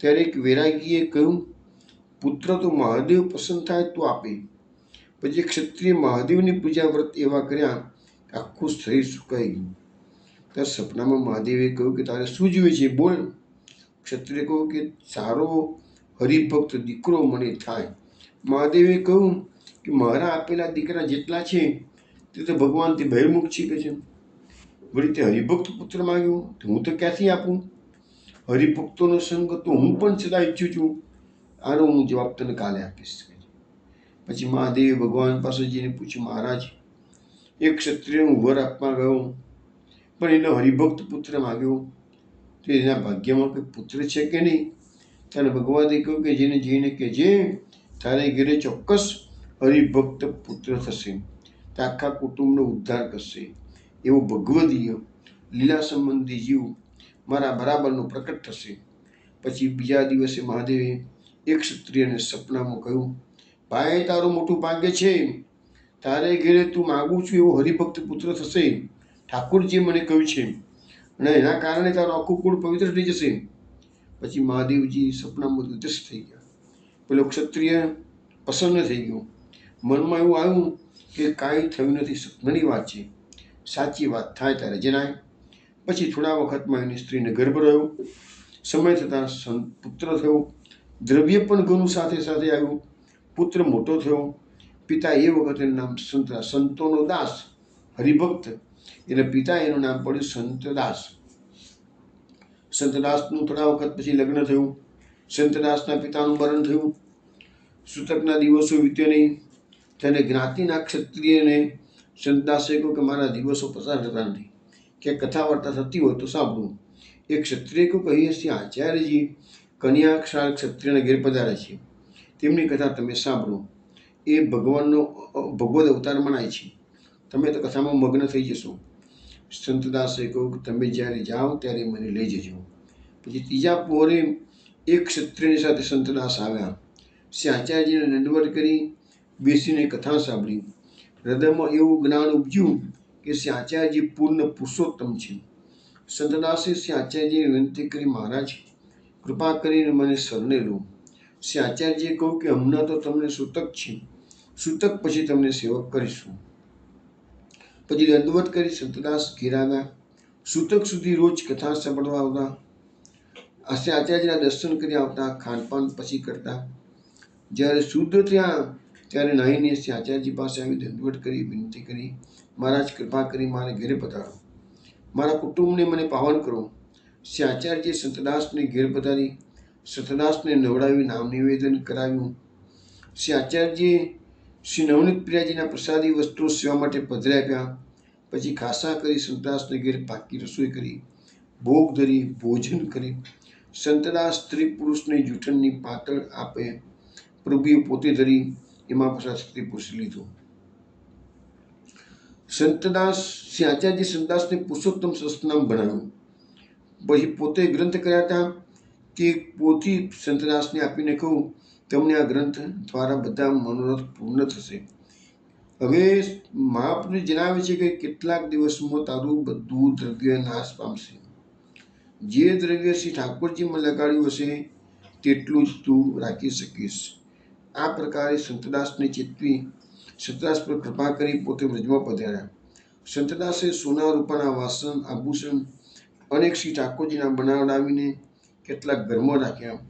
ત્યારે એક વૈરાગીએ કહ્યું, પુત્ર તો મહાદેવ પસંદ થાય તો આપે. પછી ક્ષત્રિય મહાદેવની પૂજા વ્રત એવા કર્યા આખું શરીર સુકાઈ ગયું. ત્યારે સપનામાં મહાદેવે કહ્યું કે તારે શું જોઈએ છે બોલ. ક્ષત્રિય કહ્યું કે સારો હરિભક્ત દીકરો મને થાય મહાદેવે કહ્યું કે મારા આપેલા દીકરા જેટલા છે તે તો ભગવાનથી બહિર્મુખ છે કે છે. વળી તે હરિભક્ત પુત્ર માગ્યો તો હું તો ક્યાંથી આપું? હરિભક્તોનો સંગ તો હું પણ સદા ઈચ્છું છું. આનો હું જવાબ તને કાલે આપીશ. પછી મહાદેવે ભગવાન પાસે જઈને પૂછ્યું, મહારાજ, એક ક્ષત્રિયનું વર આપવા ગયો પણ એનો હરિભક્ત પુત્ર માગ્યો, તો એના ભાગ્યમાં કોઈ પુત્ર છે કે નહીં? ત્યારે ભગવાને કહ્યું કે જેને જઈને કહેજે તારે ઘેરે ચોક્કસ હરિભક્ત પુત્ર થશે, તે આખા કુટુંબનો ઉદ્ધાર કરશે. એવો ભગવદીય લીલા સંબંધી જીવ મારા બરાબરનો પ્રકટ થશે. પછી બીજા દિવસે મહાદેવે એક ક્ષત્રિયને સપનામાં કહ્યું, ભાઈ, તારું મોટું ભાગ્ય છે, તારે ઘેરે તું માગું છું એવો હરિભક્ત પુત્ર થશે. ઠાકોરજીએ મને કહ્યું છે અને એના કારણે તારું આખું કુળ પવિત્ર થઈ જશે. પછી મહાદેવજી સપનામાં દૃષ્ટ થઈ ગયા. પેલો ક્ષત્રિય પ્રસન્ન થઈ ગયો. મનમાં એવું આવ્યું કે કાંઈ થયું નથી, સપનાની વાત છે, સાચી વાત થાય ત્યારે જણાય. પછી થોડા વખતમાં એની સ્ત્રીને ગર્ભ રહ્યો. સમય થતાં પુત્ર થયો. દ્રવ્ય પણ ઘણું સાથે સાથે આવ્યું. પુત્ર મોટો થયો. પિતા એ વખતે એનું નામ સંતોનો દાસ, હરિભક્ત, એટલે પિતા એનું નામ પડ્યું સંતદાસ. સંતદાસનું થોડા વખત પછી લગ્ન થયું. સંતદાસના પિતાનું મરણ થયું. સૂતકના દિવસો વીત્યો નહીં. ત્યારે જ્ઞાતિના ક્ષત્રિયને સંતદાસે કહ્યું કે મારા દિવસો પસાર થતા નથી, કે કથા વાર્તા થતી હોય તો સાંભળું. એક ક્ષત્રિય કહ્યું કે અહીં આચાર્યજી કન્યાક્ષાર ક્ષત્રિયના ઘેર પધારે છે, તેમની કથા તમે સાંભળો. એ ભગવાનનો ભગવદ અવતાર મનાય છે. તમે તો કથામાં મગ્ન થઈ જશો. સંતદાસે કહ્યું કે તમે જ્યારે જાઓ ત્યારે મને લઈ જજો. પછી ત્રીજા પહોરે એક ક્ષત્રિયની સાથે સંતદાસ આવ્યા. શ્રી આચાર્યજીને દંડવત કરી બેસીને કથા સાંભળી. હૃદયમાં એવું જ્ઞાન ઉપજ્યું કે શ્રી આચાર્યજી પૂર્ણ પુરુષોત્તમ છે. સંતદાસે શ્રી આચાર્યજીને વિનંતી કરી, મહારાજ, કૃપા કરીને મને શરણે લો. શ્રી આચાર્યજીએ કહ્યું કે હમણાં તો તમને સૂતક છે, સૂતક પછી તમને સેવક કરીશું. પછી દંડવત કરી સંતદાસ ઘેર આવ્યા. સૂતક સુધી રોજ કથા સાંભળવા આવતા. શ્રી આચાર્યજીના દર્શન કરી આવતા, ખાનપાન પછી કરતા. જ્યારે શુદ્ધ થયા ત્યારે નાહીને શ્રી આચાર્યજી પાસે આવી દંડવત કરી વિનંતી કરી, મહારાજ, કૃપા કરી મારે ઘેરે પધારો, મારા કુટુંબને મને પાવન કરો. શ્રી આચાર્યજીએ સંતદાસને ઘેર પધારી સંતદાસને નવડાવી નામ નિવેદન કરાવ્યું. શ્રી આચાર્યજીએ શ્રી નવનીત પ્રિયાજીના પ્રસાદી વસ્ત્રો સેવા માટે પધરી આપ્યા. પછી ખાસા કરી સંતદાસને ઘેર પાકી રસોઈ કરી, ભોગ ધરી, ભોજન કરી. સંતદાસ સ્ત્રી પુરુષને જૂઠણની પાતળ આપે પ્રભુએ પોતે ધરી, એમાં પાછા સ્ત્રી પુરુષ લીધું. સંતદાસ શ્રી આચાર્યજી સંતદાસને પુરુષોત્તમ સહસ્રનામ ભણાવ્યું. પછી પોતે ગ્રંથ કર્યા હતા તે પોથી સંતદાસને આપીને કહું, તમને આ ગ્રંથ દ્વારા બધા મનોરથ પૂર્ણ થશે. હવે મહાપુરુષ જણાવે છે કે કેટલાક દિવસમાં તારું બધું દ્રવ્ય નાશ પામશે. જે દ્રવ્ય શ્રી ઠાકોરજીમાં લગાડ્યું હશે તેટલું જ તું રાખી શકીશ. આ પ્રકારે સંતદાસને ચેતવી સંતદાસ પર કૃપા કરી પોતે વ્રજમાં પધાર્યા. સંતદાસે સોના રૂપાના વાસણ આભૂષણ અનેક શ્રી ઠાકોરજીના બનાવડાવીને કેટલાક ઘરમાં રાખ્યા,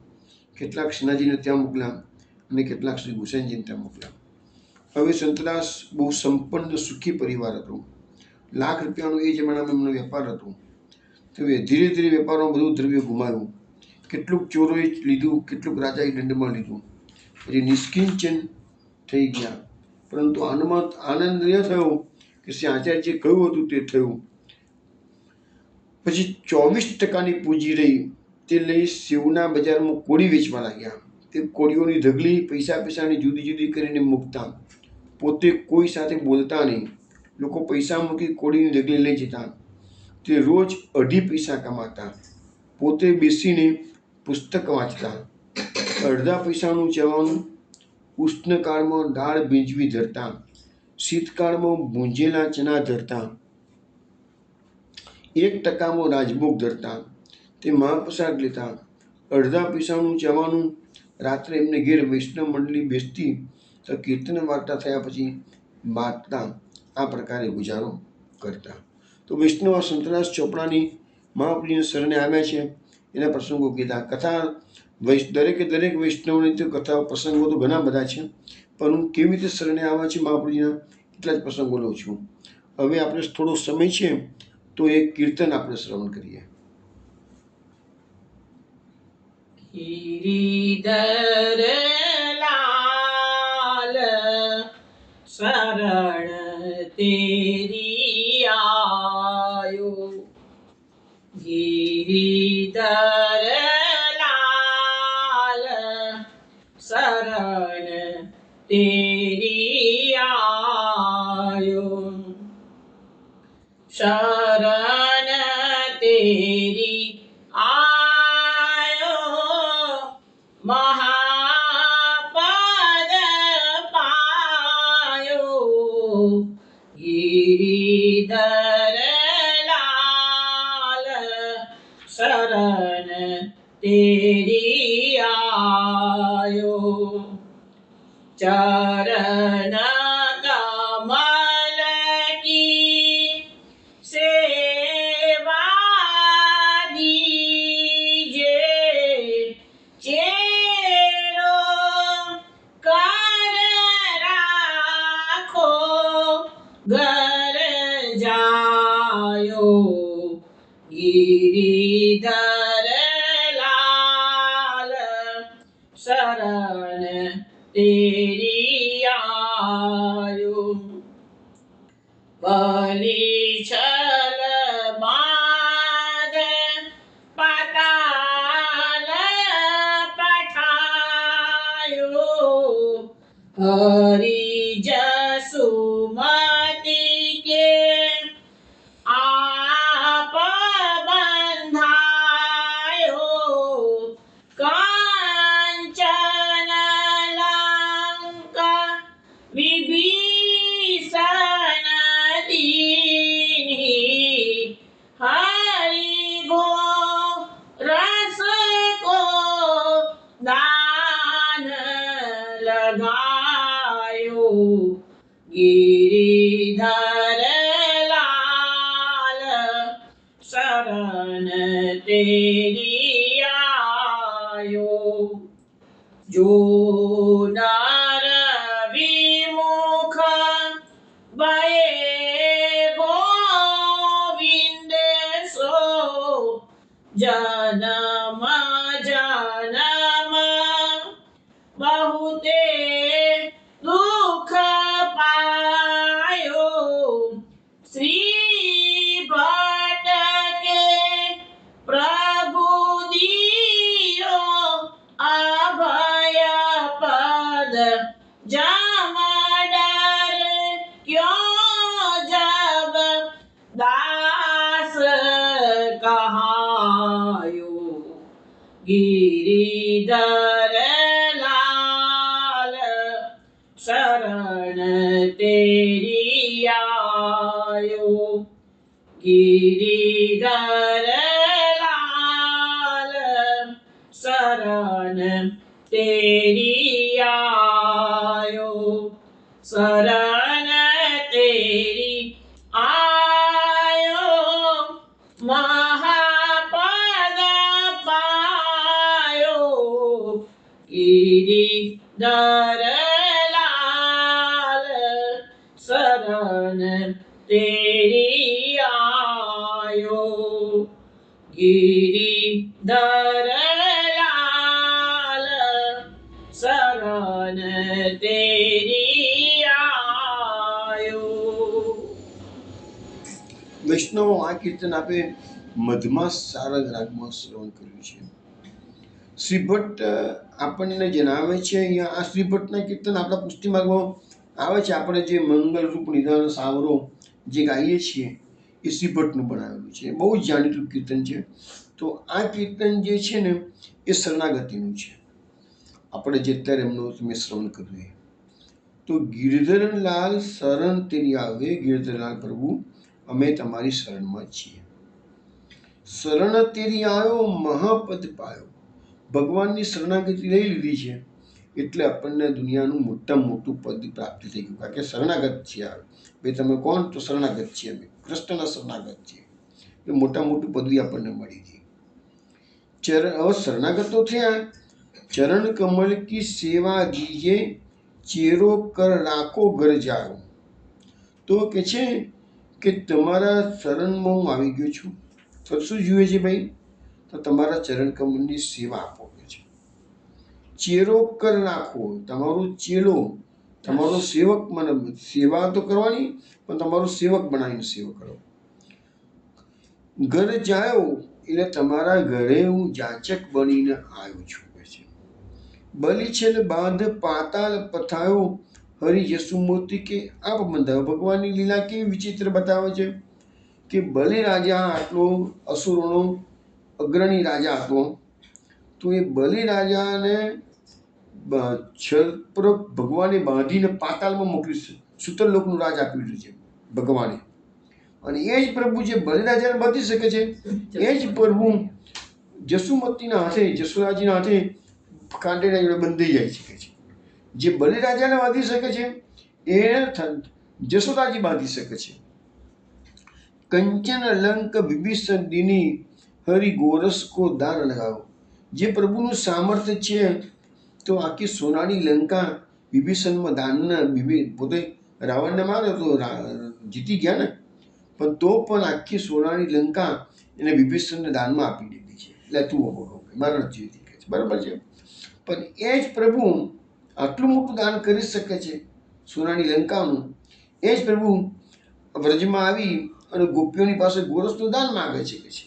કેટલાક શ્રીનાથજીને ત્યાં મોકલ્યા અને કેટલાક શ્રી ગુસાઈજીને ત્યાં મોકલ્યા. હવે સંતદાસ બહુ સંપન્ન સુખી પરિવાર હતો. લાખ રૂપિયાનો એ જમાનામાં એમનો વેપાર હતો. તો ધીરે ધીરે વેપારમાં બધું દ્રવ્ય ગુમાવ્યું. કેટલુંક ચોરોએ લીધું, કેટલુંક રાજાએ દંડમાં લીધું. પછી નિષ્કિંચન થઈ ગયા. પરંતુ આનંદ ન થયો કે શ્રી આચાર્યજીએ કહ્યું હતું તે થયું. પછી 24% પૂંજી રહી તે લઈ સેવના બજારમાં કોળી વેચવા લાગ્યા. તે કોળીઓની ઢગલી પૈસાની જુદી જુદી કરીને મૂકતા. પોતે કોઈ સાથે બોલતા નહીં. લોકો પૈસા મૂકી કોળીની ઢગલી લઈ જતા. તે રોજ 2.5 પૈસા કમાતા. પોતે બેસીને પુસ્તક વાંચતા. અડધા પૈસાનું જવાનું. ઉષ્ણકાળમાં દાળ ભીંજવી ધરતા. શીતકાળમાં ભૂંજેલા ચણા ધરતા. 1% રાજભોગ ધરતા. તે મહાપ્રસાદ લેતા. અડધા પૈસાનું જવાનું. રાત્રે એમને ઘેર વૈષ્ણવ મંડળી બેસતી તો કીર્તન વાર્તા થયા પછી બાંટતા. આ પ્રકારે ગુજારો કરતા. તો વૈષ્ણવ સંતદાસ ચોપડાની મહાપ્રભુની શરણે આવ્યા છે એના પ્રસંગો કીધા. કથા દરેકે દરેક વૈષ્ણવની તો કથા પ્રસંગો તો ઘણા બધા છે, પણ હું કેવી રીતે શરણે આવે છે મહાપ્રભુજીના એટલા જ પ્રસંગો લઉં છું. હવે આપણે થોડો સમય છે તો એક કીર્તન આપણે શ્રવણ કરીએ. ગિરિધર લાલ શરણ તેરી આયો, ગિરિધર લાલ શરણ તેરી આયો, શરણ તેરી આયો મહાપદ પાયો, ગિરિધર લાલ શરણ તેરી આયો, ચરણ કમલ કી સેવા દીજે, ચેરો કર રાખો ઘર જાયો, ગિરિધર લાલ શરણ તેરી આયો, બલી છલ બાદ પાતાલ પઠાયો, હરી જસુમતી કે આપ બંધાયો, કાંચન લંકા વિભીષણ દીન્હી, હરિ ગો રસ કો દાન લગાયો, ગિરિધર લાલ શરણ તેરી આયો, જો નર વિમુખ ભયે ગોવિંદ સો, જનમ જનમ બહુતે દુઃખ પાયો, શ્રી ભટ્ટ કે પ્રભુ દિયો અભય પદ, જામડર ક્યો જબ દાસ કહાયો, ગિરિધર લાલ શરણ તેરી આયો, ગિરિધર લાલ શરણ તેરી આયો, શરણ તેરી આયો મહાપદ પાયો, ગિરિધર લાલ શરણ તેરી આયો, ગિરિધર લાલ શરણ તેરી આયો. વૈષ્ણવો આ કીર્તન આપે મધમાસ સારંગ રાગમાં શ્રવણ કર્યું છે. શ્રી ભટ્ટ આપણને જણાવે છે અહીંયા આ શ્રી ભટ્ટના કીર્તન આપણા પુષ્ટિમાર્ગમાં આવે છે. આપણે જે મંગલરૂપ નિધાન સાવરો જે ગાઈએ છીએ એ શ્રી ભટ્ટનું બનાવેલું છે, બહુ જ જાણીતું કીર્તન છે. તો આ કીર્તન જે છે ને એ શરણાગતિનું છે. આપણે જે અત્યારે એમનું તમે શ્રવણ કર્યું તો ગિરધરલાલ શરણ તેરી આવે, ગિરધરલાલ પ્રભુ અમે તમારી શરણમાં છીએ. શરણ તેરી આવ્યો મહાપદ પાયો, ભગવાનની શરણાગતિ લઈ લીધી છે એટલે આપણને દુનિયાનું મોટામાં મોટું પદ પ્રાપ્ત થઈ ગયું. કારણ કે શરણાગત છે. આવે ભાઈ તમે કોણ? તો શરણાગત છીએ અમે, કૃષ્ણના શરણાગત છીએ. એ મોટા મોટું પદવી આપણને મળી હતી. હવે શરણાગત તો થયા, चरण कमल की सेवा दीजे, चेरो कर રાખો ઘર જાઓ. તો કે છે કે તમારા શરણમાં હું આવી ગયો છું. તો શું જોઈએ છે ભાઈ? તો તમારા ચરણ કમળની સેવા આપો કે છે. ચેરો કર રાખો, તમારો ચેલો, તમારો સેવક, મને સેવા તો કરવાની પણ તમારો સેવક બનાવીને સેવા કરો. ઘર જાઓ એટલે તમારા ઘરે હું જાચક બનીને આવ્યો છું કે છે. બલિછલ બાંધ પાતાળ પથાયો, હરિ યસુમૂર્તિ કે આપ બંધાયો. ભગવાનની લીલા કેવી વિચિત્ર બતાવે છે કે બલિ રાજા આટલો અસુરોનો અગ્રણી રાજા હતો, તો એ બલિ રાજાને છત્ર ભગવાને બાંધીને પાતાળમાં મોકલી સુતરલોકનું રાજ આપી દીધું છે ભગવાને. અને એ જ પ્રભુ જે બલિ રાજાને બાંધી શકે છે, એ જ પ્રભુ જસુમતીના હાથે, જસુરાજીના હાથે કાંટેડા જોડે બંધાઈ જાય શકે છે. જે બલિ રાજાને બાંધી શકે છે એ જસોદાજી બાંધી શકે છે. કંચન લંક વિભીષણ દીની, હરિ ગોરસ કો દાન લગાવો. જે પ્રભુનું સામર્થ્ય છે તો આખી સોનાની લંકા વિભીષણમાં દાનના પોતે રાવણને માર્યો તો જીતી ગયા ને, પણ તો પણ આખી સોનાની લંકા એને વિભીષણને દાનમાં આપી દીધી છે. એટલે તું મારા નથી જીતી છે, બરાબર છે. પણ એ જ પ્રભુ આટલું મોટું દાન કરી શકે છે સોનાની લંકાનું. એ જ પ્રભુ વ્રજમાં આવી અને ગોપીઓની પાસે ગોરસનું દાન માગે છે કે છે.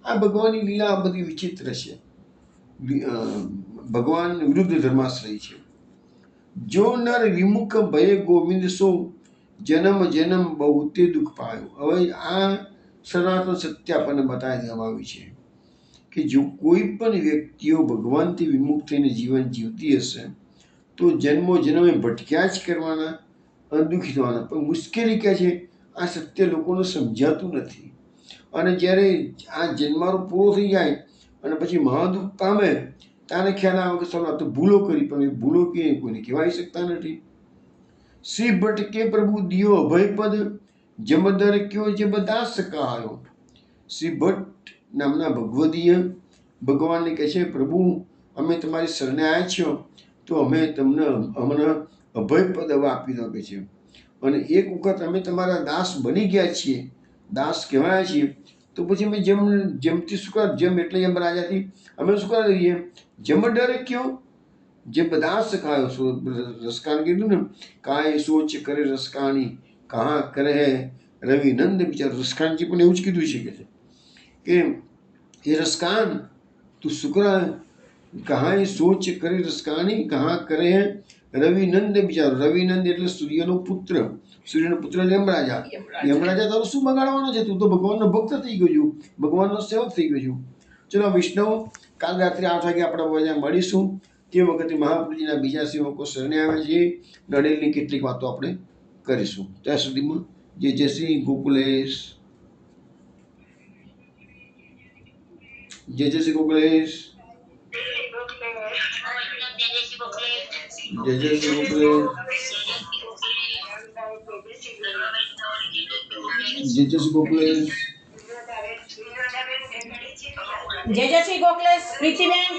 આ ભગવાનની લીલા બધી વિચિત્ર છે. ભગવાન વિરુદ્ધ ધર્માશ્રય છે. જો નર વિમુખ ભય ગોવિંદ સો, જન્મ જન્મ બહુતે દુઃખ પાયો. હવે આ સનાતન સત્ય આપણને બતાવી દેવામાં આવ્યું છે કે જો કોઈ પણ વ્યક્તિઓ ભગવાનથી વિમુખ થઈને જીવન જીવતી હશે તો જન્મો જન્મે ભટક્યા જ કરવાના, અદુઃખી થવાના. પણ મુશ્કેલી ક્યાં છે? આ સત્ય લોકોને સમજાતું નથી. અને જ્યારે આ જન્મારો પૂરો થઈ જાય અને પછી મહાદુઃખ પામે તારે ખ્યાલ આવે કે ચાલો આ તો ભૂલો કરી, પણ એ ભૂલો કે કોઈને કહેવાય શકતા નથી. શ્રી ભટ્ટ કે પ્રભુ દિયો અભય પદ, જમદર કયો જે બધા સકાયો. શ્રી ભટ્ટ નામના ભગવદીય ભગવાનને કહે છે, પ્રભુ અમે તમારી શરણે આવ્યા છીએ તો અમે તમને અમને અભય પદ હવે આપી દો કે છે. અને એક વખત અમે તમારા દાસ બની ગયા છીએ, દાસ કહેવાયા છીએ, તો પછી અમે જેમથી શું કર, જેમ એટલે એમ રાજાથી અમે શું કરી દઈએ. જમ ડરે કયો જે બધા સખાયો. રસકાન કીધું ને, કાંઈ સોચ કરે રસકાણી, કहाँ કરે હે રવિ નંદ બિચારો. રસકાનજી પણ એવું જ કીધું છે કે એ રસકાન તું શુક્ર કહાં સોચ કરી રસકાણી, કहाँ કરે હે રવિનંદ બિચારો. રવિનંદ એટલે સૂર્યનો પુત્ર, સૂર્યનો પુત્ર યમરાજા. યમરાજા તારું શું બગાડવાનો છે? તું તો ભગવાનનો ભક્ત થઈ ગયો છું, ભગવાનનો સેવક થઈ ગયો છું. ચલો વૈષ્ણવ, કાલ રાત્રે 8 વાગે આપણે બધા મળીશું. તે વખતે મહાપ્રભુજીના બીજા સેવકો શરણે આવે છે, નડેલની કેટલીક વાતો આપણે કરીશું. ત્યાં સુધીમાં જય શ્રી ગોકુલેશ, જય શ્રી ગોકુલેશ, જય શ્રી ગોકુલેશ, જય શ્રી ગોકુલેશ, જય શ્રી ગોખલેશ પ્રીતિબેન.